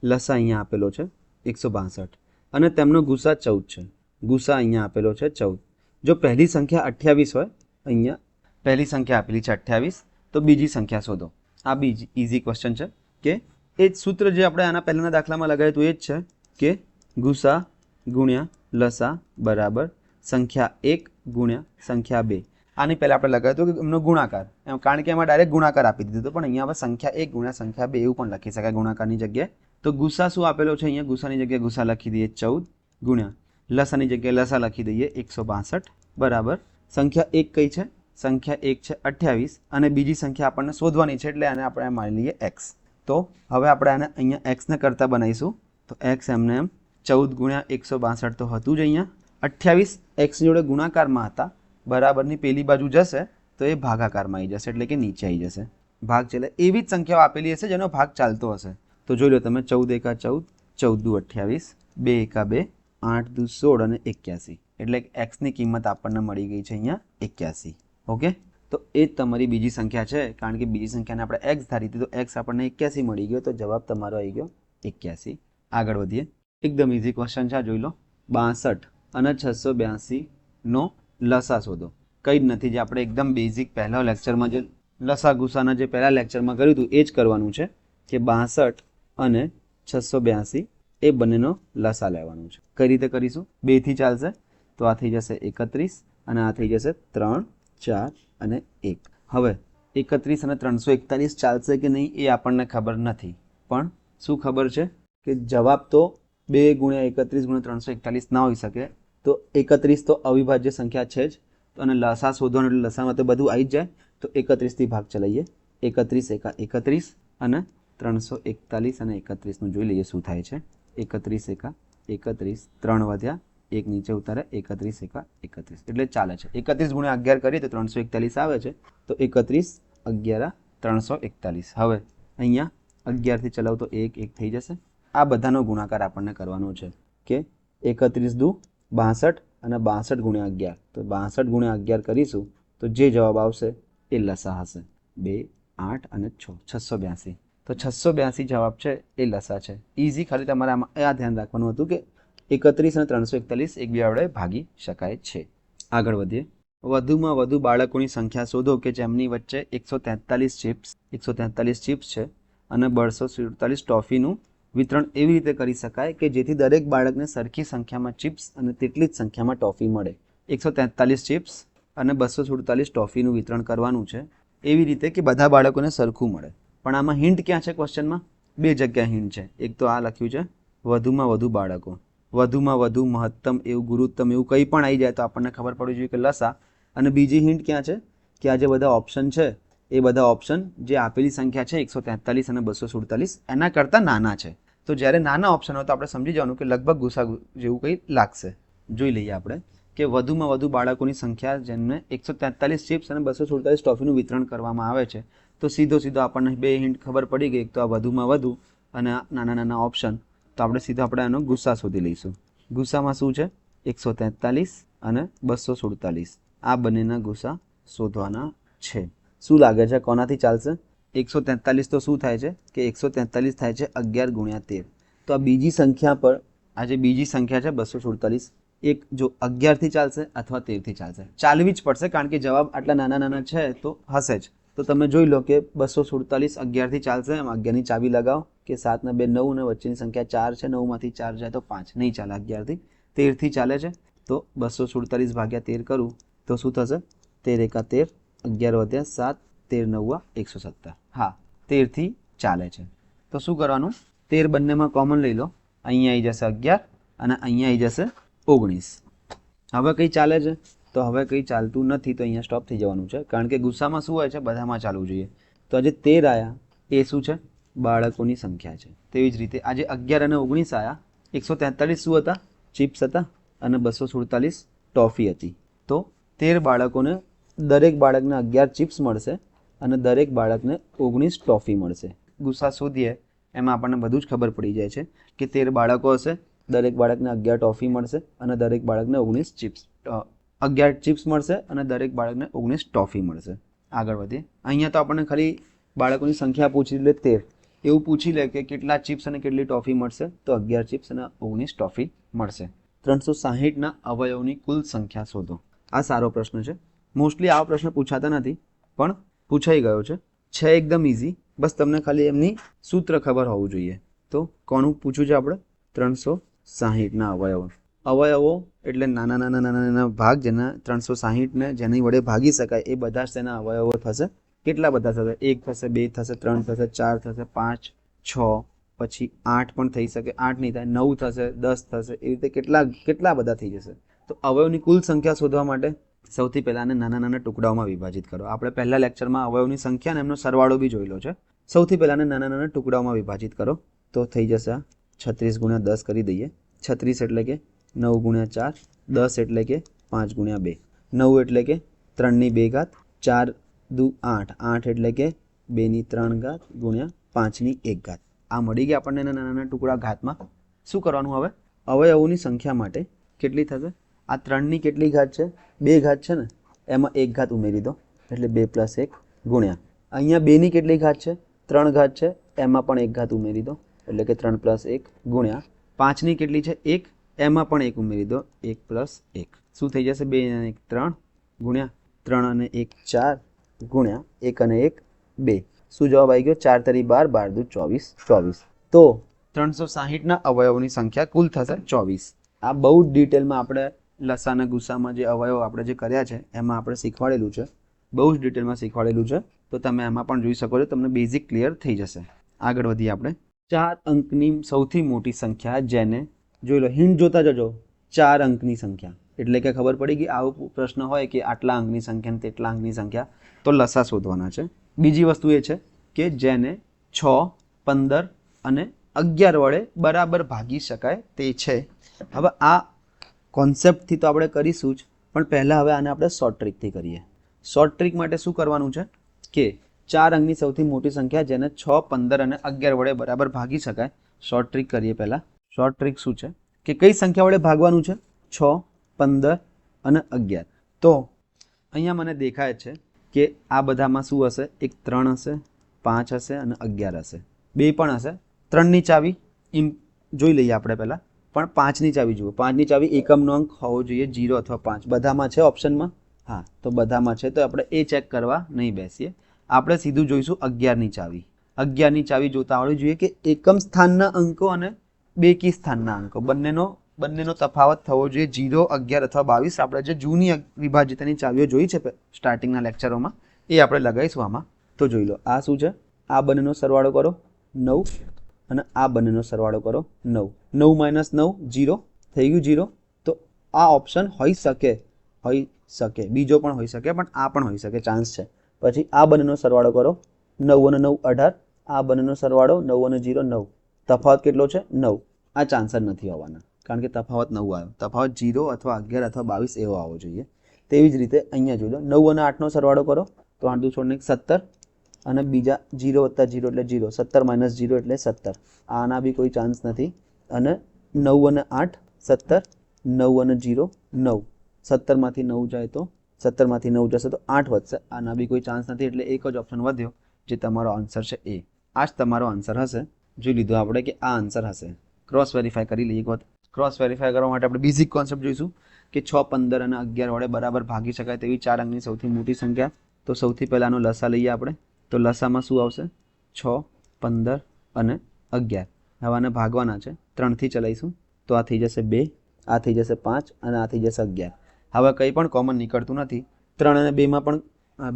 લસા અહીંયા આપેલો છે 162 અને તેમનો ગુસા 14 છે. ગુસા અહીંયા આપેલો છે 14. જો પહેલી સંખ્યા 28 હોય, અહીંયા પહેલી સંખ્યા આપેલી છે 28, તો બીજી સંખ્યા શોધો. આ બીજી ઇઝી ક્વેશ્ચન છે કે એ જ સૂત્ર જે આપણે આના પહેલાંના દાખલામાં લગાવ્યું હતું એ જ છે કે ગુસા ગુણ્યા લસા બરાબર સંખ્યા 1 ગુણ્યા સંખ્યા 2. આની પહેલાં આપણે લગાવ્યું હતું કે એમનો ગુણાકાર, કારણ કે એમાં ડાયરેક્ટ ગુણાકાર આપી દીધો હતો, પણ અહીંયા હવે સંખ્યા 1 ગુણ્યા સંખ્યા 2 એવું પણ લખી શકાય ગુણાકારની જગ્યાએ. તો ગુસા શું આપેલો છે? અહીંયા ગુસાની જગ્યાએ ગુસા લખી દઈએ 14 ગુણ્યા લસાની જગ્યાએ લસા લખી દઈએ 162 બરાબર સંખ્યા 1 કઈ છે? સંખ્યા 1 છે 28 અને બીજી સંખ્યા આપણને શોધવાની છે એટલે આને આપણે માની લઈએ એક્સ. તો હવે આપણે આને અહીંયા એક્સને કરતા બનાવીશું. તો એક્સ એમને એમ 14 ગુણ્યા 162 તો હતું જ અહીંયા. 28 એક્સની જોડે ગુણાકારમાં હતા, બરાબરની પેલી બાજુ જશે તો એ ભાગાકારમાં આવી જશે એટલે કે નીચે આવી જશે. ભાગ ચાલે એવી જ સંખ્યાઓ આપેલી હશે જેનો ભાગ ચાલતો હશે. તો જોઈ લો તમે 14 એકા 14, 14 દુ 28, 2 એકા 2, 8 દુ 16 અને 81 એટલે એક્સની કિંમત આપણને મળી ગઈ છે અહીંયા 81. ઓકે, તો એ જ તમારી બીજી સંખ્યા છે. કારણ કે બીજી સંખ્યાને આપણે એક્સ ધારી હતી તો એક્સ આપણને 81 મળી ગયો, તો જવાબ તમારો આવી ગયો 81. આગળ વધીએ. એકદમ ઇઝી ક્વેશ્ચન છે, જોઈ લો. 62 અને 682 નો લસા શોધો. કંઈ જ નથી, જે આપણે એકદમ બેઝિક પહેલા લેક્ચરમાં જે લસા ગુસાના જે પહેલા લેક્ચરમાં કર્યું હતું એ જ કરવાનું છે કે 62 અને 682 એ બંનેનો લસા લેવાનો છે. કઈ રીતે કરીશું? 2થી ચાલશે તો આ થઈ જશે 31 અને આ થઈ જશે 3, 4 અને 1. હવે 31 અને 341 ચાલશે કે નહીં એ આપણને ખબર નથી, પણ શું ખબર છે કે જવાબ તો 2 × 31 × 341 ના હોઈ શકે. તો 31 તો અવિભાજ્ય સંખ્યા છે જ, અને લસા શોધવાનું એટલે લસામાં તો બધું આવી જ જાય. તો 31થી ભાગ ચલાવીએ. 31 × 31 અને 341 અને 31નું જોઈ લઈએ શું થાય છે. 31 × 31 3 વધ્યા, 1 નીચે ઉતારે, 31 × 31 એટલે ચાલે છે. 31 × 11 કરીએ તો 341 આવે છે. તો 31 11 341. હવે અહીંયા 11થી ચલાવો તો 1 1 થઈ જશે. આ બધાનો ગુણાકાર આપણને કરવાનો છે કે 31 દુ 62 અને 62 × 11. તો 62 × 11 કરીશું તો જે જવાબ આવશે એ લસા હશે. 2 8 અને 6 682. તો 682 જવાબ છે એ લસા છે. ઇઝી. ખાલી તમારે આમાં આ ધ્યાન રાખવાનું હતું કે 31 અને 341 એકબીજા વડે ભાગી શકાય છે. આગળ વધીએ. વધુમાં વધુ બાળકોની સંખ્યા શોધો કે જેમની વચ્ચે 143 ચિપ્સ છે અને 247 ટોફીનું વિતરણ એવી રીતે કરી શકાય કે જેથી દરેક બાળકને સરખી સંખ્યામાં ચિપ્સ અને તેટલી જ સંખ્યામાં ટોફી મળે. 143 ચિપ્સ અને 247 ટોફીનું વિતરણ કરવાનું છે એવી રીતે કે બધા બાળકોને સરખું મળે. પણ આમાં હિન્ટ ક્યાં છે? ક્વેશ્ચનમાં 2 જગ્યાએ હિન્ટ છે. એક તો આ લખ્યું છે વધુમાં વધુ બાળકો. વધુમાં વધુ, મહત્તમ, એવું ગુરુત્તમ, એવું કંઈ પણ આવી જાય તો આપણને ખબર પડવી જોઈએ કે લસા. અને બીજી હિન્ટ ક્યાં છે કે આ જે બધા ઓપ્શન છે એ બધા ઓપ્શન જે આપેલી સંખ્યા છે 143 અને 247 એના કરતાં નાના છે. તો જ્યારે નાના ઓપ્શન હોય તો આપણે સમજી જવાનું કે લગભગ ગુસા જેવું કંઈ લાગશે. જોઈ લઈએ આપણે કે વધુમાં વધુ બાળકોની સંખ્યા જેમને 143 ચિપ્સ અને 247 ટોફીનું વિતરણ કરવામાં આવે છે. તો સીધો આપણને 2 હિન્ટ ખબર પડી ગઈ. એક તો આ વધુમાં વધુ અને નાના નાના ઓપ્શન. તો આપણે એનો ગુસ્સા શોધી લઈશું. ગુસ્સામાં શું છે? 143 અને 247. આ બંનેના ગુસ્સા શોધવાના છે. શું લાગે છે કોનાથી ચાલશે? 143 તો શું થાય છે કે 143 થાય છે 11 × 13. તો આ બીજી સંખ્યા પર, આ જે બીજી સંખ્યા છે 247, એક જો 11થી ચાલશે અથવા 13થી ચાલશે. ચાલવી જ પડશે કારણ કે જવાબ આટલા નાના નાના છે તો હશે જ. તો તમે જોઈ લો કે 247 11થી ચાલશે. એમ 11ની ચાવી લગાવો કે 7 ને 2 9 અને વચ્ચેની સંખ્યા 4 છે. 9માંથી 4 જાય તો 5. નહીં ચાલે 11થી. 13થી ચાલે છે. તો 247 / 13 કરું તો શું થશે? 13 × 13, 11 વધ્યા 7, 13 × 9 = 117. હા, 13થી ચાલે છે. તો શું કરવાનું? 13 બંનેમાં કોમન લઈ લો. અહીંયા આવી જશે 11 અને અહીંયા આવી જશે 19. હવે કંઈ ચાલે છે? તો હવે કંઈ ચાલતું નથી. તો અહીંયા સ્ટોપ થઈ જવાનું છે કારણ કે ગુસ્સામાં શું હોય છે? બધામાં ચાલવું જોઈએ. તો આજે 13 આવ્યા એ શું છે? બાળકોની સંખ્યા છે. તેવી જ રીતે આજે 11 અને 19 આવ્યા. 143 શું હતા? ચિપ્સ હતા અને 247 ટોફી હતી. તો 13 બાળકોને, દરેક બાળકને 11 ચિપ્સ મળશે અને દરેક બાળકને 19 ટોફી મળશે. ગુસ્સા શોધીએ એમાં આપણને બધું જ ખબર પડી જાય છે કે 13 બાળકો હશે, દરેક બાળકને 11 ટોફી મળશે અને દરેક બાળકને 19 ચિપ્સ 11 ચિપ્સ મળશે અને દરેક બાળકને 19 ટોફી મળશે. આગળ વધીએ. અહીંયા તો આપણને ખાલી બાળકોની સંખ્યા પૂછી લે 13. એવું પૂછી લે કે કેટલા ચિપ્સ અને કેટલી ટોફી મળશે? તો 11 ચિપ્સ અને 19 ટોફી મળશે. 360ના અવયવની કુલ સંખ્યા શોધો. આ સારો પ્રશ્ન છે. મોસ્ટલી આવા પ્રશ્ન પૂછાતા નથી પણ પૂછાઈ ગયો છે. એકદમ ઇઝી. બસ તમને ખાલી એમની સૂત્ર ખબર હોવું જોઈએ. તો કોનું પૂછ્યું છે આપણે? 360ના અવયવો. અવયવો એટલે નાના નાના નાના નાના ભાગ જેના 360ને જેની વડે ભાગી શકાય એ બધા જ તેના અવયવો થશે. કેટલા બધા થશે? 1 થશે, 2 થશે, 3 થશે, 4 થશે, 5, 6, પછી 8 પણ થઈ શકે. 8 નહીં થાય, 9 થશે, 10 થશે. એવી રીતે કેટલા બધા થઈ જશે. તો અવયવની કુલ સંખ્યા શોધવા માટે સૌથી પહેલાં નાના નાના ટુકડાઓમાં વિભાજિત કરો. આપણે પહેલા લેક્ચરમાં અવયવની સંખ્યા અને એમનો સરવાળો બી જોયેલો છે. સૌથી પહેલાં નાના નાના ટુકડાઓમાં વિભાજિત કરો તો થઈ જશે 36 × 10 કરી દઈએ. 36 એટલે કે 9 × 4, 10 એટલે કે 5 × 2, 9 એટલે કે 3ની 2 ઘાત, 4 દુ 8, 8 એટલે કે 2ની 3 ઘાત ગુણ્યા 5ની 1 ઘાત. આ મળી ગયા આપણને નાના નાના ટુકડા ઘાતમાં. શું કરવાનું હવે? અવયવોની સંખ્યા માટે કેટલી થશે? આ 3ની કેટલી ઘાત છે? 2 ઘાત છે ને, એમાં 1 ઘાત ઉમેરી દો એટલે 2 + 1 ગુણ્યા અહીંયા 2ની કેટલી ઘાત છે? 3 ઘાત છે, એમાં પણ 1 ઘાત ઉમેરી દો એટલે કે 3 + 1 ગુણ્યા 5ની કેટલી છે? 1, એમાં પણ 1 ઉમેરી દો 1 + 1. શું થઈ જશે? 2 અને 1 3 ગુણ્યા 3 અને 1 4 ગુણ્યા 1 અને 1 2. શું જવાબ આવી ગયો? 4 × 3 = 12, 12 × 2 = 24. તો 360ના અવયવોની સંખ્યા કુલ થશે 24. આ બહુ જ ડિટેલમાં આપણે લસાના ગુસામાં જે અવયવ આપણે જે કર્યા છે એમાં આપણે શીખવાડેલું છે, બહુ જ ડિટેલમાં શીખવાડેલું છે. તો તમે એમાં પણ જોઈ શકો છો, તમને બેઝિક ક્લિયર થઈ જશે. આગળ વધીએ આપણે. 4 અંકની સૌથી મોટી સંખ્યા જેને જોઈ લો, હિન્ટ જોતા જજો. 4 અંકની સંખ્યા એટલે કે ખબર પડી ગઈ. આવો પ્રશ્ન હોય કે આટલા અંકની સંખ્યા ને તેટલા અંકની સંખ્યા, તો લસા શોધવાના છે. બીજી વસ્તુ એ છે કે જેને 6, 15 અને 11 વડે બરાબર ભાગી શકાય તે છે. હવે આ કોન્સેપ્ટથી તો આપણે કરીશું જ, પણ પહેલાં હવે આને આપણે શોર્ટ ટ્રીકથી કરીએ. શોર્ટ ટ્રીક માટે શું કરવાનું છે કે 4 અંકની સૌથી મોટી સંખ્યા જેને 6, 15 અને 11 વડે બરાબર ભાગી શકાય. શોર્ટ ટ્રીક કરીએ પહેલાં. શોર્ટ ટ્રીક શું છે કે કઈ સંખ્યા વડે ભાગવાનું છે? 6, 15 અને 11. તો અહીંયા મને દેખાય છે કે આ બધામાં શું હશે? એક 3 હશે, 5 હશે અને 11 હશે. બે પણ હશે. 3ની ચાવી જોઈ લઈએ આપણે પહેલાં, પણ 5ની ચાવી જુઓ. 5ની ચાવી એકમનો અંક હોવો જોઈએ 0 અથવા 5. બધામાં છે ઓપ્શનમાં? હા, તો બધામાં છે. તો આપણે એ ચેક કરવા નહીં બેસીએ, આપણે સીધું જોઈશું 11ની ચાવી. 11ની ચાવી જોતા આવડવી જોઈએ કે એકમ સ્થાનના અંકો અને બેકી સ્થાનના અંકો બંનેનો તફાવત થવો જોઈએ 0, 11 અથવા 22. આપણે જે જૂની વિભાજિતાની ચાવીઓ જોઈ છે સ્ટાર્ટિંગના લેક્ચરોમાં, એ આપણે લગાવીશું આમાં. તો જોઈ લો, આ શું છે? આ બંનેનો સરવાળો કરો 9 અને આ બંનેનો સરવાળો કરો 9. 9 - 9 0 થઈ ગયું 0. તો આ ઓપ્શન હોઈ શકે, બીજો પણ હોઈ શકે, પણ આ પણ હોઈ શકે, ચાન્સ છે. પછી આ બંનેનો સરવાળો કરો 9 અને 9 18. આ બંનેનો સરવાળો 9 અને 0 9. તફાવત કેટલો છે? 9. આ ચાન્સ જ નથી આવવાના, કારણ કે તફાવત 9 આવ્યો. તફાવત 0 અથવા 11 અથવા 22 એવો આવવો જોઈએ. તેવી જ રીતે અહીંયા જોઈ લો, 9 અને 8નો સરવાળો કરો તો 8 × 2 = 17 અને બીજા 0 + 0 એટલે 0. 17 - 0 એટલે 17. આના બી કોઈ ચાન્સ નથી. અને 9 અને 8 17, 9 અને 0 9. 17માંથી 9 જાય તો 17માંથી 9 જશે તો 8 વધશે. આના બી કોઈ ચાન્સ નથી, એટલે એક જ ઓપ્શન વધ્યો જે તમારો આન્સર છે એ. આ જ તમારો આન્સર હશે. જોઈ લીધું આપણે કે આ આન્સર હશે. ક્રોસ વેરીફાઈ કરી લઈએ એક વખત. ક્રોસ વેરીફાઈ કરવા માટે આપણે બેઝિક કોન્સેપ્ટ જોઈશું કે 6, 15 અને 11 વડે બરાબર ભાગી શકાય તેવી 4 અંકની સૌથી મોટી સંખ્યા. તો સૌથી પહેલાંનો લસા લઈએ આપણે. તો લસામાં શું આવશે? 6, 15 અને 11. હવે આને ભાગવાના છે. 3થી ચલાવીશું તો આ થઈ જશે 2, આ થઈ જશે 5 અને આ થઈ જશે 11. હવે કંઈ પણ કોમન નીકળતું નથી. 3 અને 2માં પણ,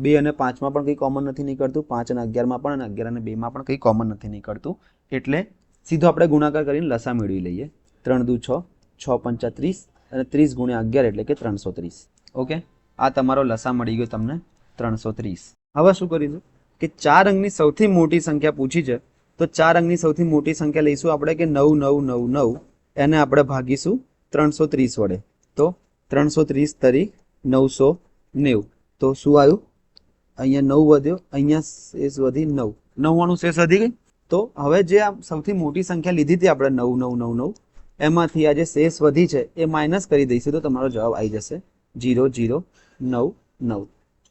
2 અને 5માં પણ કંઈ કોમન નથી નીકળતું. 5 અને 11માં પણ, અને 11 અને 2માં પણ કંઈ કોમન નથી નીકળતું. એટલે સીધો આપણે ગુણાકાર કરીને લસા મેળવી લઈએ. 3 દુ 6, 6 × 5 = 30 અને 30 × 11 એટલે કે 330. ઓકે, આ તમારો લસા મળી ગયો તમને 330. હવે શું કરીશું કે 4 અંકની સૌથી મોટી સંખ્યા પૂછી છે, તો 4 અંકની સૌથી મોટી સંખ્યા લઈશું આપણે કે 9999. એને આપણે ભાગીશું 330 વડે. તો 330 તરી 990. તો શું આવ્યું? અહીંયા 9 વધ્યો, અહીંયા શેષ વધી 9. 99 શેષ વધી ગઈ. તો હવે જે આ સૌથી મોટી સંખ્યા લીધી હતી આપણે 9999, એમાંથી આ જે શેષ વધી છે એ માઇનસ કરી દઈશું તો તમારો જવાબ આવી જશે 0099.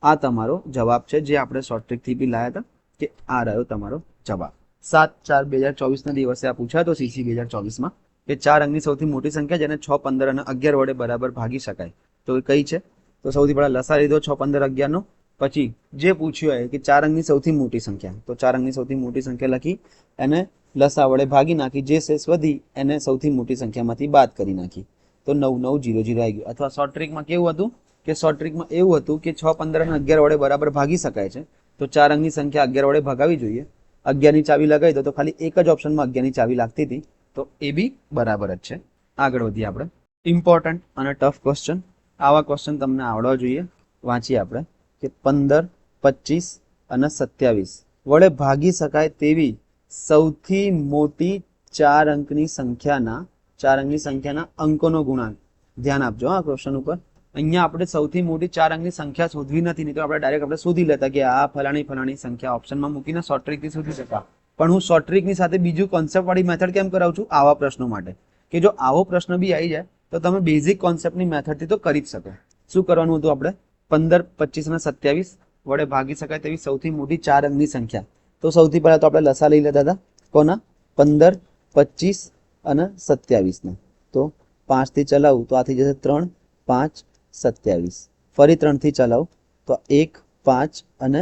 આ તમારો જવાબ છે, જે આપણે શોર્ટ ટ્રીકથી બી લાયા હતા કે આ રહ્યો તમારો જવાબ. 7/4/2024ના દિવસે આ પૂછાયો તો CC 2024માં કે 4 અંકની સૌથી મોટી સંખ્યા જેને 6, 15 અને 11 વડે બરાબર ભાગી શકાય તો એ કઈ છે? તો સૌથી પહેલા લસા લીધો 6, 15, 11નો. પછી જે પૂછ્યું હોય કે 4 અંકની સૌથી મોટી સંખ્યા, તો 4 અંકની સૌથી મોટી સંખ્યા લખી એને લસા વડે ભાગી નાખી. જે શેષ વધી એને સૌથી મોટી સંખ્યામાંથી બાદ કરી નાખી તો 9900 આવી ગયું. અથવા શોર્ટ ટ્રીકમાં કેવું હતું કે શોર્ટ ટ્રીકમાં એવું હતું કે 6, 15 અને 11 વડે બરાબર ભાગી શકાય છે, તો 4 અંકની સંખ્યા 11 વડે ભાગાવી જોઈએ. 11ની ચાવી લગાવી દો તો ખાલી એક જ ઓપ્શનમાં 11ની ચાવી લાગતી હતી, તો એ બી બરાબર જ છે. આગળ વધીએ આપણે. ઇમ્પોર્ટન્ટ અને ટફ ક્વેશ્ચન. આવા ક્વેશ્ચન તમને આવડવા જોઈએ. વાંચીએ આપણે કે 15, 25 અને 27 વડે ભાગી શકાય તેવી સૌથી મોટી 4 અંકની સંખ્યાના અંકોનો ગુણાંક. ધ્યાન આપજો આ ક્વેશ્ચન ઉપર. અહીંયા આપણે સૌથી મોટી 4 અંકની સંખ્યા શોધવી નથી, નહીં તો આપણે ડાયરેક્ટ શોધી લેતા કે આ ફલાણી સંખ્યા ઓપ્શનમાં મૂકીને શોર્ટ ટ્રીકથી શોધી શકા. પણ હું શોર્ટ ટ્રીકની સાથે બીજું કોન્સેપ્ટ વાળી મેથડ કેમ કરાવું છું? આવા પ્રશ્નો માટે, કે જો આવો પ્રશ્ન બી આવી જાય તો તમે બેઝિક કોન્સેપ્ટની મેથડથી તો કરી જ શકો. શું કરવાનું હતું આપણે? 15, 25 અને 27 વડે ભાગી શકાય તેવી સૌથી મોટી 4 અંકની સંખ્યા. તો સૌથી પહેલા તો આપણે લસા લઈ લેતા હતા. કોના? 15, 25 અને 27 ના. તો 5થી ચલાવું તો આ થઈ જશે 3, 5, 27. ફરી 3થી ચલાવું તો 1, 5 અને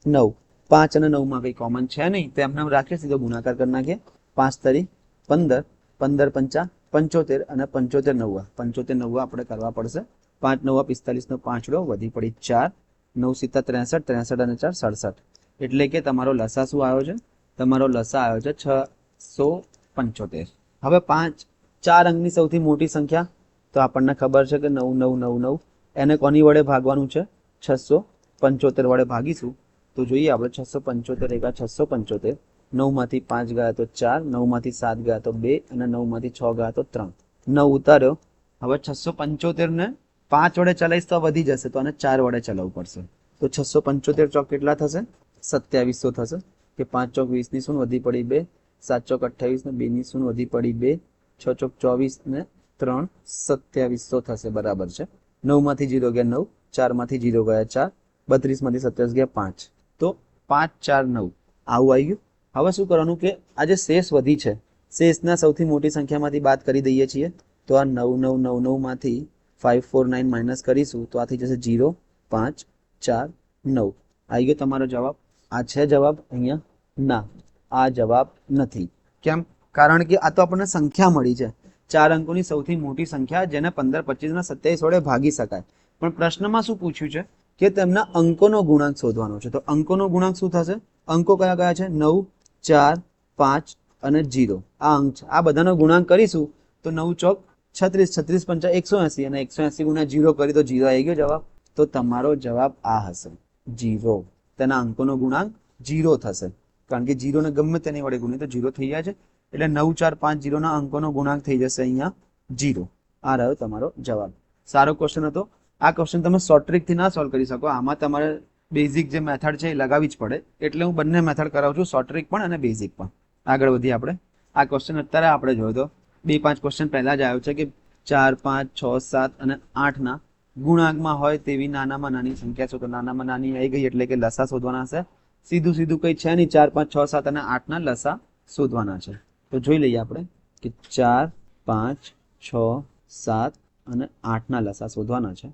9. 5 અને 9માં કંઈ કોમન છે નહીં, તો એમને રાખીએ, સીધો ગુણાકાર કરી નાખીએ. 5 તરી 15, 15 પંચા 75 અને 75 નવ્વા 75 નવ્વા આપણે કરવા પડશે. 5 નવ્વા 45 નો પાંચડો વધી પડી 4, 9 સિત્તા 63, 63 અને 4 67. એટલે કે તમારો લસા શું આવ્યો છે? તમારો લસા આવ્યો છે 675. હવે 4 અંકની સૌથી મોટી સંખ્યા તો આપણને ખબર છે કે 9999. એને કોની વડે ભાગવાનું છે? 675 વડે ભાગીશું. તો જોઈએ આપણે 675 એકા 675. 9 માંથી 5 ગયા તો 4, 9 માંથી 7 ગયા તો 2 અને 9 માંથી 6 ગયા તો 3. 9 ઉતાર્યો. હવે 675 ને 5 વડે ચલાવીશ તો વધી જશે, તો આને 4 વડે ચલાવવું પડશે. તો 675 ચોક કેટલા થશે? 2700 થશે. કે 5 ચોક 20 ની શૂન વધી પડી 2, 7 ચોક 28 ને 2 ની શૂન વધી પડી 2, 6 ચોક 24 ને 3 2700 થશે. બરાબર છે. 9 માંથી 0 ગયા 9, 4 માંથી 0 ગયા 4, 32 માંથી 27 ગયા 5. તો 5 4 9 આવું આવી ગયું. હવે શું કરવાનું કે આ જે શેષ વધી છે, શેષના સૌથી મોટી સંખ્યામાંથી બાદ કરી દઈએ છીએ. તો આ 9999 માંથી 549 માઇનસ કરીશું તો આ થઈ જશે 0 5 4 9. આવી ગયો તમારો જવાબ. આ છે જવાબ અહીંયા? ના, આ જવાબ નથી. કેમ? કારણ કે આ તો આપણને સંખ્યા મળી છે, 4 અંકોની સૌથી મોટી સંખ્યા જેને 15 25 અને 27 વડે ભાગી શકાય. પણ પ્રશ્નમાં શું પૂછ્યું છે કે તેમના અંકોનો ગુણાંક શોધવાનો છે. તો અંકોનો ગુણાંક શું થશે? અંકો કયા કયા છે? 9 4 5 અને 0 આ અંક છે. આ બધાનો ગુણાંક કરીશું તો 9 ચોક 36, 36 પંચા 180 અને 180 ગુણ્યા 0 કરી તો 0 આવી ગયો જવાબ. તો તમારો જવાબ આ હશે 0. તેના અંકોનો ગુણાંક 0 થશે, કારણ કે 0 ને ગમે તેની વડે ગુણીએ તો 0 થઈ જાય છે. એટલે 9 4 5 0 ના અંકોનો ગુણાંક થઈ જશે અહીંયા 0. આ રહ્યો તમારો જવાબ. સારો ક્વેશ્ચન હતો. આ ક્વેશ્ચન તમે શોર્ટ ટ્રિકથી ના સોલ્વ કરી શકો. આમાં તમારે બેઝિક જે મેથડ છે એ લગાવવી જ પડે. એટલે હું બંને મેથડ કરાવું છું, શોર્ટ ટ્રિક પણ અને બેઝિક પણ. આગળ વધીએ આપણે. આ ક્વેશ્ચન અત્યારે આપણે જોયો તો 2-5 ક્વેશ્ચન પહેલા જ આવ્યો છે કે 4 5 6 7 અને 8 ના ગુણાંકમાં હોય તેવી નાનામાં નાની સંખ્યા છે. તો નાનામાં નાની આવી ગઈ એટલે કે લસા શોધવાના છે. સીધું સીધું કંઈ છે નહીં. 4 5 6 7 અને 8 ના લસા શોધવાના છે. તો જોઈ લઈએ આપણે કે 4 5 6 7 અને 8 ના લસા શોધવાના છે.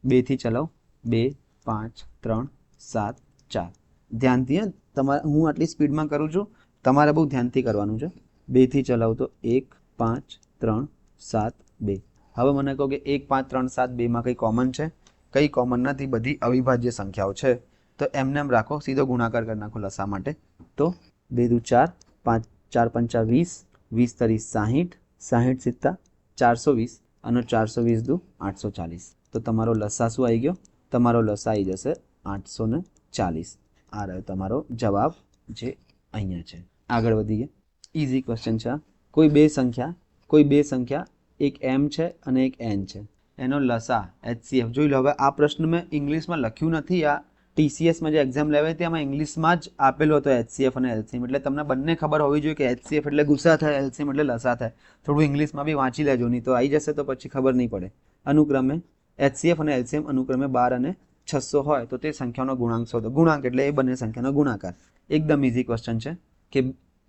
2 થી ચલાવો. 2 5 3 7 4. ધ્યાનથી તમારે, હું આટલી સ્પીડમાં કરું છું, તમારે બહુ ધ્યાનથી કરવાનું છે. 2 થી ચલાવો તો 1 5 3 7 2. હવે મને કહો કે 1 5 3 7 2 માં કંઈ કોમન છે? કંઈ કોમન નથી, બધી અવિભાજ્ય સંખ્યાઓ છે. તો એમને એમ રાખો, સીધો ગુણાકાર કરી નાખો લસા માટે. તો 2 દુ 4, 5 4 પંચા 20, 20 તરી 60, 60 સિત્તા 420 અને 420 દુ 840. તો તમારો લસા શું આવી ગયો? તમારો લસા આવી જશે 840. આ રહ્યો તમારો જવાબ જે અહીંયા છે. આગળ વધીએ. ઇઝી ક્વેશ્ચન છે. કોઈ બે સંખ્યા એક m છે અને એક n છે. એનો લસા HCF જોઈ લો. હવે આ પ્રશ્ન મેં ઇંગ્લિશમાં લખ્યું નથી. આ TCSમાં જે એક્ઝામ લેવાય હતી એમાં ઇંગ્લિશમાં જ આપેલું હતું HCF અને LCM. એટલે તમને બંને ખબર હોવી જોઈએ કે HCF એટલે ગુસા થાય, LCM એટલે લસા થાય. થોડું ઇંગ્લિશમાં બી વાંચી લેજો, નહીં તો આવી જશે તો પછી ખબર નહીં પડે. અનુક્રમે HCF અને LCM અનુક્રમે 12 અને 600 હોય તો તે સંખ્યાનો ગુણાંક શોધો. ગુણાંક એટલે એ બંને સંખ્યાનો ગુણાકાર. એકદમ ઇઝી ક્વેશ્ચન છે કે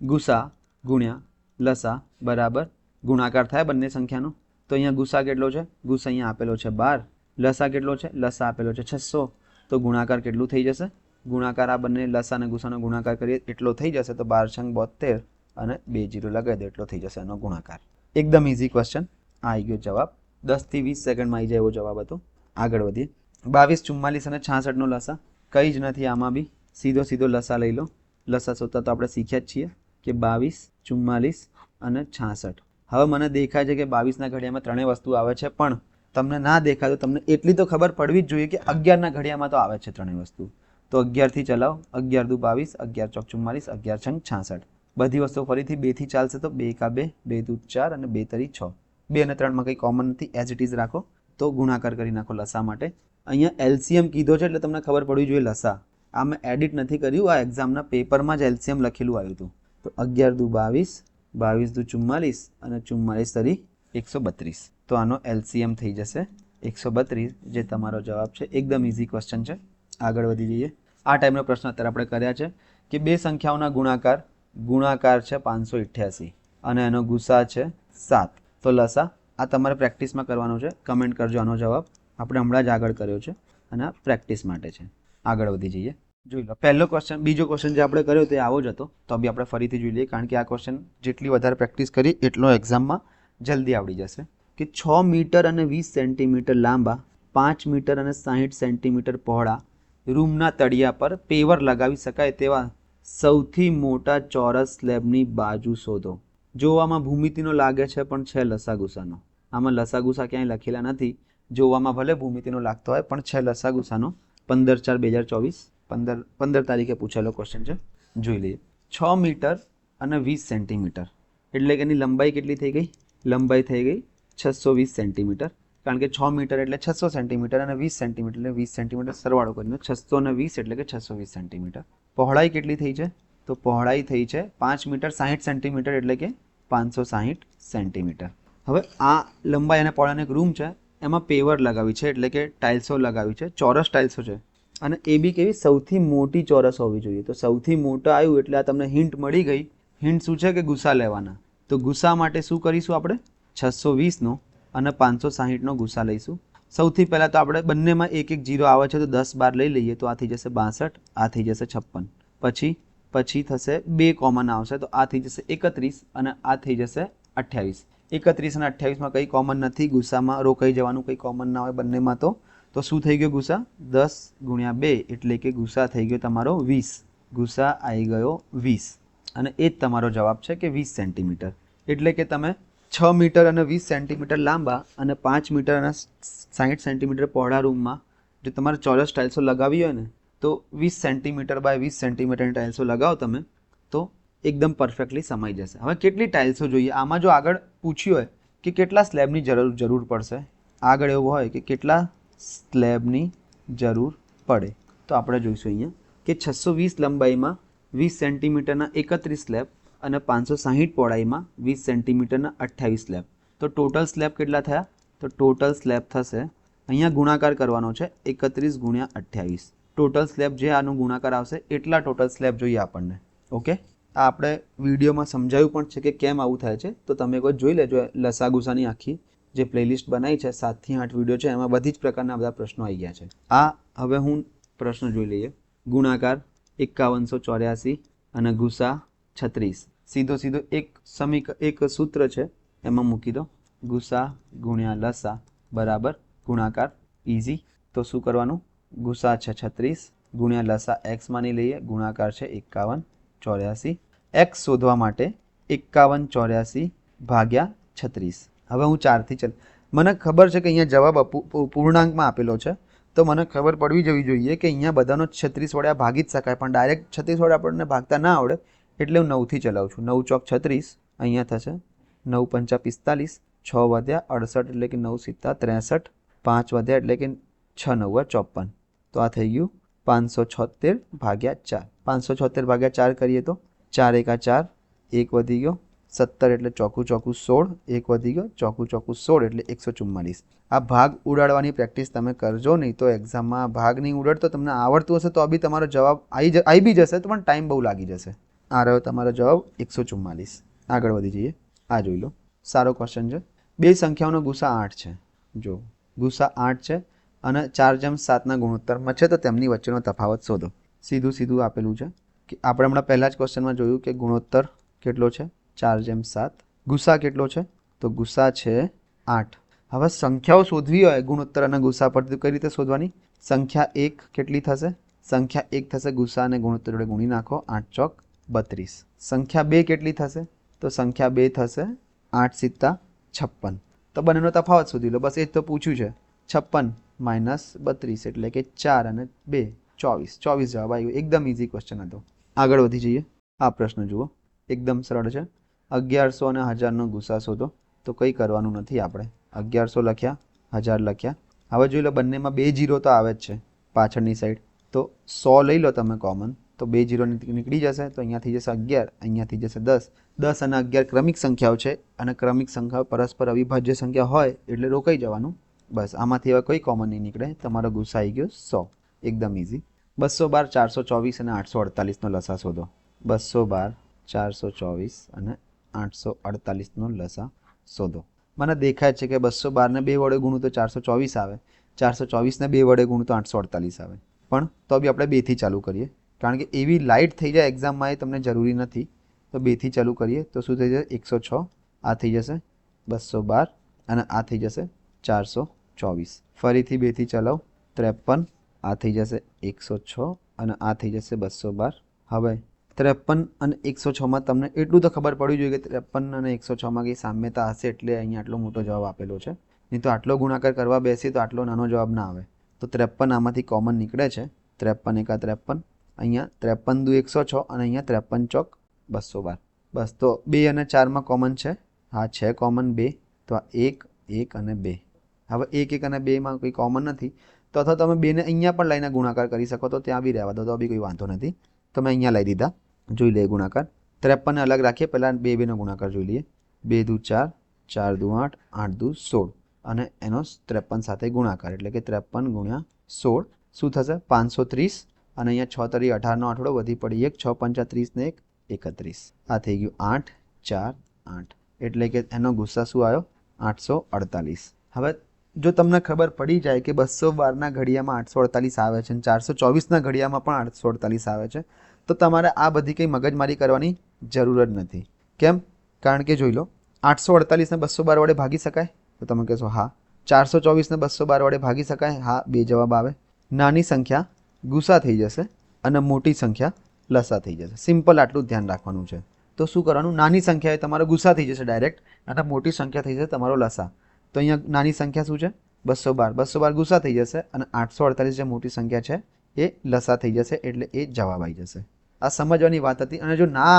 ગુસા ગુણ્યા લસા બરાબર ગુણાકાર થાય બંને સંખ્યાનો. તો અહીંયા ગુસા કેટલો છે? ગુસા અહીંયા આપેલો છે 12. લસા કેટલો છે? લસા આપેલો છે 600. તો ગુણાકાર કેટલું થઈ જશે? ગુણાકાર આ બંને લસા અને ગુસાનો ગુણાકાર કરીએ એટલો થઈ જશે. તો 12 72 અને 2 0 લગાવી દો એટલો થઈ જશે એનો ગુણાકાર. એકદમ ઇઝી ક્વેશ્ચન. આ આવી ગયો જવાબ. 10 થી 20 સેકન્ડમાં આવી જાય એવો જવાબ હતો. આગળ વધીએ. 22 44 અને 66 નો લસા કંઈ જ નથી આમાં બી. સીધો લસા લઈ લો. લસા શોધતા તો આપણે શીખ્યા જ છીએ કે 22 44 અને 66. હવે મને દેખાય છે કે 22ના ઘડિયામાં ત્રણેય વસ્તુ આવે છે, પણ તમને ના દેખાય તો તમને એટલી તો ખબર પડવી જ જોઈએ કે 11ના ઘડિયામાં તો આવે છે ત્રણેય વસ્તુ. તો 11 થી ચલાવો. 11 દુ 22, 11 ચોક 44, 11 છંગ 66. બધી વસ્તુ ફરીથી 2 થી ચાલશે તો 2 એકા 2, 2 દુ 4 અને 2 તરી 6. 2 અને 3માં કંઈ કોમન નથી, એઝ ઇટ ઇઝ રાખો. તો ગુણાકાર કરી નાખો લસા માટે. અહીંયા LCM કીધો છે એટલે તમને ખબર પડવી જોઈએ લસા. આ મેં એડિટ નથી કર્યું, આ એક્ઝામના પેપરમાં જ LCM લખેલું આવ્યું હતું. તો 11 દુ 22, 22 દુ 44 અને 44 તરી 132. તો આનો LCM થઈ જશે 132, જે તમારો જવાબ છે. એકદમ ઇઝી ક્વેશ્ચન છે. આગળ વધી જઈએ. આ ટાઈપનો પ્રશ્ન અત્યારે આપણે કર્યા છે કે બે સંખ્યાઓના ગુણાકાર છે 588 અને એનો ગુસા છે 7. તો લસા આ તમારે પ્રેક્ટિસમાં કરવાનો છે. કમેન્ટ કરજો આનો જવાબ. આપણે હમણાં જ આગળ કર્યો છે અને આ પ્રેક્ટિસ માટે છે. આગળ વધી જઈએ. જોઈ લો પહેલો ક્વેશ્ચન, બીજો ક્વેશ્ચન જે આપણે કર્યો તે આવો જ હતો, તો બી આપણે ફરીથી જોઈ લઈએ, કારણ કે આ ક્વેશ્ચન જેટલી વધારે પ્રેક્ટિસ કરી એટલો એક્ઝામમાં જલ્દી આવડી જશે. કે 6 મીટર અને 20 સેન્ટીમીટર લાંબા, 5 મીટર અને 60 સેન્ટીમીટર પહોળા રૂમના તળિયા પર પેવર લગાવી શકાય તેવા સૌથી મોટા ચોરસ સ્લેબની બાજુ શોધો. જોવામાં ભૂમિતિનો લાગે છે પણ છે લસાગુસાનો. આમાં લસાગુસા ક્યાંય લખેલા નથી. જોવામાં ભલે ભૂમિતિનો લાગતો હોય પણ છે લસાગુસાનો. 15/4/2024 15 તારીખે પૂછેલો ક્વેશ્ચન છે. જોઈ લઈએ. 6 મીટર અને 20 સેન્ટીમીટર એટલે કે એની લંબાઈ કેટલી થઈ ગઈ? લંબાઈ થઈ ગઈ 620 સેન્ટીમીટર, કારણ કે 6 મીટર એટલે 600 સેન્ટીમીટર અને 20 સેન્ટીમીટર એટલે 20 સેન્ટીમીટર, સરવાળો કરીને 620 એટલે કે 620 સેન્ટીમીટર. પહોળાઈ કેટલી થઈ છે? તો પહોળાઈ થઈ છે 5 મીટર 60 સેન્ટીમીટર એટલે કે 560 સેન્ટીમીટર. હવે આ લંબાઈ અને પહોળાઈનો એક રૂમ છે, એમાં પેવર લગાવી છે એટલે કે ટાઇલ્સો લગાવી છે, ચોરસ ટાઇલ્સો છે, અને એ બી કેવી? સૌથી મોટી ચોરસ હોવી જોઈએ. તો સૌથી મોટા આવ્યું એટલે આ તમને હિન્ટ મળી ગઈ. હિન્ટ શું છે? કે ગુસા લેવાના. તો ગુસા માટે શું કરીશું આપણે? 620નો અને 560નો ગુસા લઈશું. સૌથી પહેલાં તો આપણે બંનેમાં એક એક જીરો આવે છે તો 10 લઈ લઈએ, તો આ થઈ જશે 62, આ થઈ જશે 56. પછી થશે 2 કોમન આવશે તો આ થઈ જશે 31 અને આ થઈ જશે 28. 31 અને 28માં કંઈ કોમન નથી, ગુસામાં રોકાઈ જવાનું, કંઈ કોમન ના હોય બંનેમાં. તો શું થઈ ગયો ગુસા? 10 × 2 એટલે કે ગુસા થઈ ગયો તમારો 20. ગુસા આવી ગયો 20 અને એ જ તમારો જવાબ છે કે 20 સેન્ટીમીટર. એટલે કે તમે 6 મીટર અને 20 સેન્ટીમીટર લાંબા અને 5 મીટર અને 60 સેન્ટીમીટર પહોળા રૂમમાં જો તમારે ચોરસ ટાઇલ્સો લગાવી હોય ને તો 20 સેન્ટીમીટર બાય 20 સેન્ટીમીટરની ટાઇલ્સો લગાવો તમે તો એકદમ પરફેક્ટલી સમાઈ જશે. હવે કેટલી ટાઇલ્સો જોઈએ? આમાં જો આગળ પૂછ્યું હોય કે કેટલા સ્લેબની જરૂર પડશે, આગળ એવું હોય કે કેટલા સ્લેબની જરૂર પડે, તો આપણે જોઈશું અહીંયા કે 620 લંબાઈમાં 20 સેન્ટીમીટરના 31 સ્લેબ અને 560 પહોળાઈમાં 20 સેન્ટીમીટરના 28 સ્લેબ. તો ટોટલ સ્લેબ કેટલા થયા? તો ટોટલ સ્લેબ થશે, અહીંયા ગુણાકાર કરવાનો છે, 31 × 28. ટોટલ સ્લેબ જે આનો ગુણાકાર આવશે એટલા ટોટલ સ્લેબ જોઈએ આપણને. ઓકે, આ આપણે વિડીયોમાં સમજાવ્યું પણ છે કે કેમ આવું થાય છે, તો તમે કોઈ જોઈ લેજો. લસાગુસાની આખી જે પ્લેલિસ્ટ બનાવી છે 7 થી 8 વિડીયો છે, એમાં બધી જ પ્રકારના બધા પ્રશ્નો આવી ગયા છે. આ હવે હું પ્રશ્ન જોઈ લઈએ. ગુણાકાર 5184 અને ગુસા 36. સીધો એક સૂત્ર છે એમાં મૂકી દો, ગુસા ગુણ્યા લસા બરાબર ગુણાકાર. ઇઝી. તો શું કરવાનું? ગુસા છે 36 ગુણ્યા લસા એક્સ માની લઈએ, ગુણાકાર છે 5184. એક્સ શોધવા માટે 5184 ભાગ્યા 36. હવે હું 4થી ચાલ, મને ખબર છે કે અહીંયા જવાબ પૂર્ણાંકમાં આપેલો છે, તો મને ખબર પડવી જવી જોઈએ કે અહીંયા બધાનો 36 વડે ભાગી જ શકાય, પણ ડાયરેક્ટ 36 વડે આપણને ભાગતા ના આવડે એટલે હું 9થી ચલાવું છું. 9 ચોક 36, અહીંયા થશે 9 પંચા 45, 6 વધ્યા 68 એટલે કે 9 સિત્તા 63, 5 વધ્યા એટલે કે 6 નવા 54. તો આ થઈ ગયું 576 ભાગ્યા 4. 576 ભાગ્યા 4 કરીએ તો 4 એકા 4, 1 વધી ગયો 17 એટલે ચોકું 16, 1 વધી ગયો ચોકું 16 એટલે 144. આ ભાગ ઉડાડવાની પ્રેક્ટિસ તમે કરજો, નહીં તો એક્ઝામમાં ભાગ નહીં ઉડાડતો તમને આવડતું હશે તો બી તમારો જવાબ આવી બી જશે, તો પણ ટાઈમ બહુ લાગી જશે. આ રહ્યો તમારો જવાબ 144. આગળ વધી જઈએ. આ જોઈ લો, સારો ક્વેશ્ચન છે. બે સંખ્યાઓનો ગુસા 8 છે. જો ગુસા 8 છે અને 4/7ના ગુણોત્તરમાં છે, તો તેમની વચ્ચેનો તફાવત શોધો. સીધું આપેલું છે કે આપણે હમણાં પહેલા જ ક્વેશ્ચનમાં જોયું કે ગુણોત્તર કેટલો છે? 4/7. ગુસા કેટલો છે? તો ગુસા છે 8. હવે સંખ્યાઓ શોધવી હોય ગુણોત્તર અને ગુસા પરથી કઈ રીતે શોધવાની? સંખ્યા 1 કેટલી થશે? સંખ્યા 1 થશે, ગુસા અને ગુણોત્તર જોડે ગુણી નાખો, 8 ચોક 32. સંખ્યા 2 કેટલી થશે? તો સંખ્યા 2 થશે 8 સિત્તા 56. તો બંનેનો તફાવત શોધી લો, બસ એ જ તો પૂછ્યું છે. 56 - 32 એટલે કે 4 અને 2 24. 24 જવાબ આવ્યો. એકદમ ઇઝી ક્વેશ્ચન હતો. આગળ વધી જઈએ. આ પ્રશ્ન જુઓ, એકદમ સરળ છે. 1100 અને 1000નો ગુસા શોધો. તો કંઈ કરવાનું નથી, આપણે 1100 લખ્યા, 1000 લખ્યા. હવે જોઈ લો બંનેમાં 2 જીરો તો આવે જ છે પાછળની સાઈડ, તો 100 લઈ લો તમે કોમન, તો 2 જીરો નીકળી જશે, તો અહીંયા થઈ જશે 11, અહીંયા થઈ જશે 10. 10 અને 11 ક્રમિક સંખ્યાઓ છે અને ક્રમિક સંખ્યાઓ પરસ્પર અવિભાજ્ય સંખ્યા હોય એટલે રોકાઈ જવાનું. બસ આમાંથી હવે કોઈ કોમન નહીં નીકળે, તમારો ગુસા આવી ગયો 100. એકદમ ઇઝી. 212, 424 અને 848નો લસા શોધો. 212, 424 અને 848નો લસા શોધો. મને દેખાય છે કે 212ને 2 વડે ગુણું તો 424 આવે, 424ને 2 વડે ગુણું તો 848 આવે. પણ તો બી આપણે 2થી ચાલુ કરીએ, કારણ કે એવી લાઇટ થઈ જાય એક્ઝામમાં એ તમને જરૂરી નથી. તો 2થી ચાલુ કરીએ તો શું થઈ જશે? 106, આ થઈ જશે 212 અને આ થઈ જશે 424. ફરીથી 2થી ચલાવો 53, આ થઈ જશે 106 અને આ થઈ જશે 212. હવે 53 અને 106માં તમને એટલું તો ખબર પડવી જોઈએ કે 53 અને 106માં કંઈ સામ્યતા હશે, એટલે અહીંયા આટલો મોટો જવાબ આપેલો છે. નહીં તો આટલો ગુણાકાર કરવા બેસીએ તો આટલો નાનો જવાબ ના આવે. તો 53 આમાંથી કોમન નીકળે છે. 53 એકા 53, અહીંયા 53 દુ 106 અને અહીંયા 53 ચોક 212. બસ, તો 2 અને 4માં કોમન છે. હા છે કોમન 2, તો આ 1, 1 અને 2. હવે 1, 1 અને 2માં કોઈ કોમન નથી, તો અથવા તમે 2ને અહીંયા પણ લઈને ગુણાકાર કરી શકો, તો ત્યાં બી રહેવા દો, તો બી કોઈ વાંધો નથી. તો મેં અહીંયા લઈ દીધા. જોઈ લઈએ ગુણાકાર. 53ને અલગ રાખીએ, પહેલાં 2 2નો ગુણાકાર જોઈ લઈએ. 2 દુ 4, 4 દુ 8, 8 દુ 16 અને એનો 53 સાથે ગુણાકાર, એટલે કે 53 ગુણ્યા 16 શું થશે? 530 અને અહીંયા 6 તરી 18નો આઠડો વધી પડી 1, 6 પંચા 30 ને 1 31. આ થઈ ગયું 8, 4, 8, એટલે કે એનો ગુસ્સા શું આવ્યો? 848. હવે જો તમને ખબર પડી જાય કે 212ના ઘડિયામાં 848 આવે છે અને 424ના ઘડિયામાં પણ 848 આવે છે, તો તમારે આ બધી કંઈ મગજમારી કરવાની જરૂર જ નથી. કેમ? કારણ કે જોઈ લો, 848ને 212 વડે ભાગી શકાય? તો તમે કહેશો હા. 424ને 212 વડે ભાગી શકાય? હા. 2 જવાબ આવે. નાની સંખ્યા ગુસા થઈ જશે અને મોટી સંખ્યા લસા થઈ જશે. સિમ્પલ આટલું ધ્યાન રાખવાનું છે. તો શું કરવાનું? નાની સંખ્યા એ તમારો ગુસા થઈ જશે ડાયરેક્ટ, અને મોટી સંખ્યા થઈ જશે તમારો લસા. તો અહીંયા નાની સંખ્યા શું છે? 212. 212 ગુસા થઈ જશે અને 848 જે મોટી સંખ્યા છે એ લસા થઈ જશે, એટલે એ જવાબ આવી જશે. આ સમજવાની વાત હતી. અને જો ના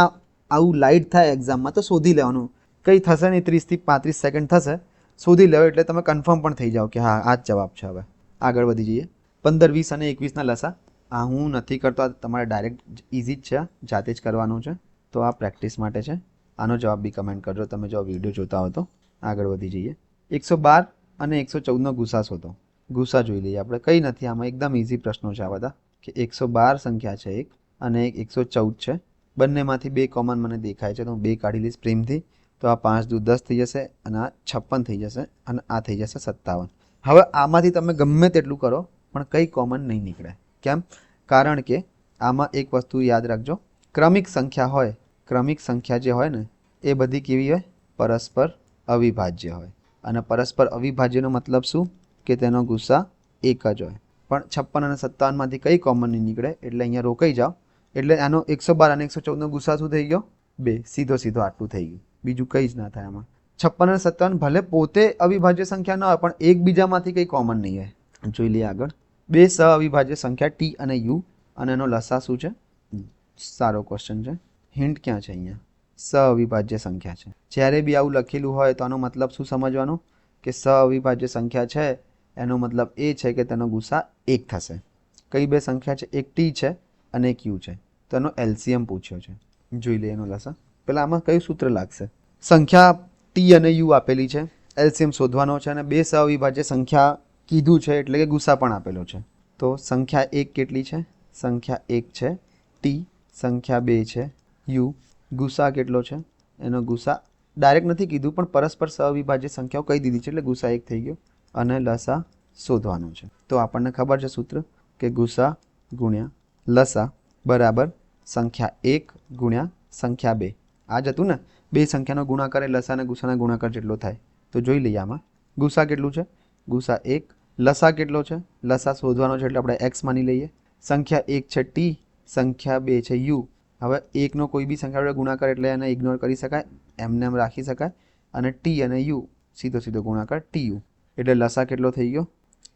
આવું લાઇટ થાય એક્ઝામમાં તો શોધી લેવાનું. કંઈ થશે નહીં, 30 થી 35 સેકન્ડ થશે, શોધી લેવો એટલે તમે કન્ફર્મ પણ થઈ જાઓ કે હા આ જ જવાબ છે. હવે આગળ વધી જઈએ. 15, 20 અને 21ના લસા. આ હું નથી કરતો, આ તમારે ડાયરેક્ટ ઇઝી જ છે, જાતે જ કરવાનું છે. તો આ પ્રેક્ટિસ માટે છે. આનો જવાબ બી કમેન્ટ કરજો તમે જો વિડીયો જોતા હો તો. આગળ વધી જઈએ. 112 અને 114નો ગુસા શોધો. ગુસા જોઈ લઈએ આપણે. કંઈ નથી આમાં, એકદમ ઇઝી પ્રશ્નો છે આ બધા. કે 112 સંખ્યા છે એક અને એક 114 છે. બંનેમાંથી 2 કોમન મને દેખાય છે, તો હું 2 કાઢી લઈશ પ્રેમથી. તો આ 5 દુ 10 થઈ જશે અને આ 56 થઈ જશે અને આ થઈ જશે 57. હવે આમાંથી તમે ગમે તેટલું કરો પણ કંઈ કોમન નહીં નીકળે. કેમ? કારણ કે આમાં એક વસ્તુ યાદ રાખજો, ક્રમિક સંખ્યા હોય, ક્રમિક સંખ્યા જે હોય ને એ બધી કેવી હોય? પરસ્પર અવિભાજ્ય હોય. અને પરસ્પર અવિભાજ્યનો મતલબ શું? કે તેનો ગુસ્સા એક જ હોય. પણ 56 અને 57માંથી કંઈ કોમન નહીં નીકળે, એટલે અહીંયા રોકાઈ જાઓ. એટલે આનો 112 અને 114નો ગુસ્સા શું થઈ ગયો? 2. સીધો સીધો આટલું થઈ ગયું, બીજું કંઈ જ ના થાય આમાં. 56 અને 57 ભલે પોતે અવિભાજ્ય સંખ્યા ન હોય, પણ એકબીજામાંથી કંઈ કોમન નહીં હોય. જોઈ લઈએ આગળ. 2 સઅવિભાજ્ય સંખ્યા ટી અને યુ અને એનો લસા શું છે? સારો ક્વેશ્ચન છે. હિન્ટ ક્યાં છે? અહીંયા સઅવિભાજ્ય સંખ્યા છે. જ્યારે બી આવું લખેલું હોય તો આનો મતલબ શું સમજવાનો? કે સઅવિભાજ્ય સંખ્યા છે એનો મતલબ એ છે કે તેનો ગુસા 1 થશે. કઈ 2 સંખ્યા છે? એક ટી છે અને એક યુ છે. તો એનો એલસીએમ પૂછ્યો છે. જોઈ લઈએ એનો લસા. પહેલાં આમાં કયું સૂત્ર લાગશે? સંખ્યા ટી અને યુ આપેલી છે, એલસીએમ શોધવાનો છે અને 2 સઅવિભાજ્ય સંખ્યા કીધું છે, એટલે કે ગુસા પણ આપેલો છે. તો સંખ્યા 1 કેટલી છે? સંખ્યા 1 છે ટી, સંખ્યા 2 છે યુ. ગુસા કેટલો છે? એનો ગુસા ડાયરેક્ટ નથી કીધું, પણ પરસ્પર સઅવિભાજ્ય સંખ્યાઓ કહી દીધી છે, એટલે ગુસા 1 થઈ ગયો અને લસા શોધવાનો છે. તો આપણને ખબર છે સૂત્ર કે ગુસા ગુણ્યા લસા બરાબર સંખ્યા 1 ગુણ્યા સંખ્યા 2. આ જ હતું ને, 2 સંખ્યાનો ગુણાકાર એ લસા અને ગુસાના ગુણાકાર જેટલો થાય. તો જોઈ લઈએ આમાં ગુસા કેટલું છે? ગુસા 1. લસા કેટલો છે? લસા શોધવાનો છે, એટલે આપણે x માની લઈએ. સંખ્યા 1 છે ટી, સંખ્યા 2 છે યુ. હવે 1નો કોઈ બી સંખ્યા વડે ગુણાકાર એટલે એને ઇગ્નોર કરી શકાય, એમને એમ રાખી શકાય. અને ટી અને યુ સીધો સીધો ગુણાકાર ટી યુ, એટલે લસા કેટલો થઈ ગયો?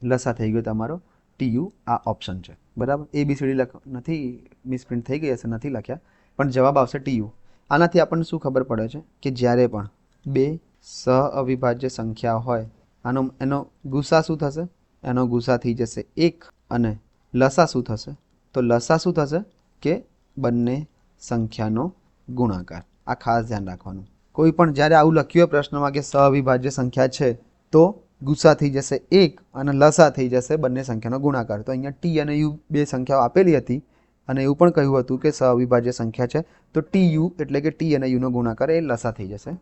લસા થઈ ગયો તમારો ટી યુ. આ ઓપ્શન છે બરાબર. ABCD નથી, મિસપ્રિન્ટ થઈ ગઈ હશે, નથી લખ્યા, પણ જવાબ આવશે ટી યુ. આનાથી આપણને શું ખબર પડે છે? કે જ્યારે પણ 2 સઅવિભાજ્ય સંખ્યા હોય, એનો ગુસા શું થશે? એનો ગુસા થઈ જશે 1 અને લસા શું થશે? તો લસા શું થશે? કે બંને સંખ્યાનો ગુણાકાર. આ ખાસ ધ્યાન રાખવાનું. કોઈ પણ જ્યારે આવું લખ્યું હોય પ્રશ્નમાં કે સઅવિભાજ્ય સંખ્યા છે, તો ગુસા થઈ જશે 1 અને લસા થઈ જશે બંને સંખ્યાનો ગુણાકાર. તો અહીંયા ટી અને યુ 2 સંખ્યાઓ આપેલી હતી અને એવું પણ કહ્યું હતું કે સઅવિભાજ્ય સંખ્યા છે, તો ટી યુ એટલે કે ટી અને યુનો ગુણાકાર એ લસા થઈ જશે.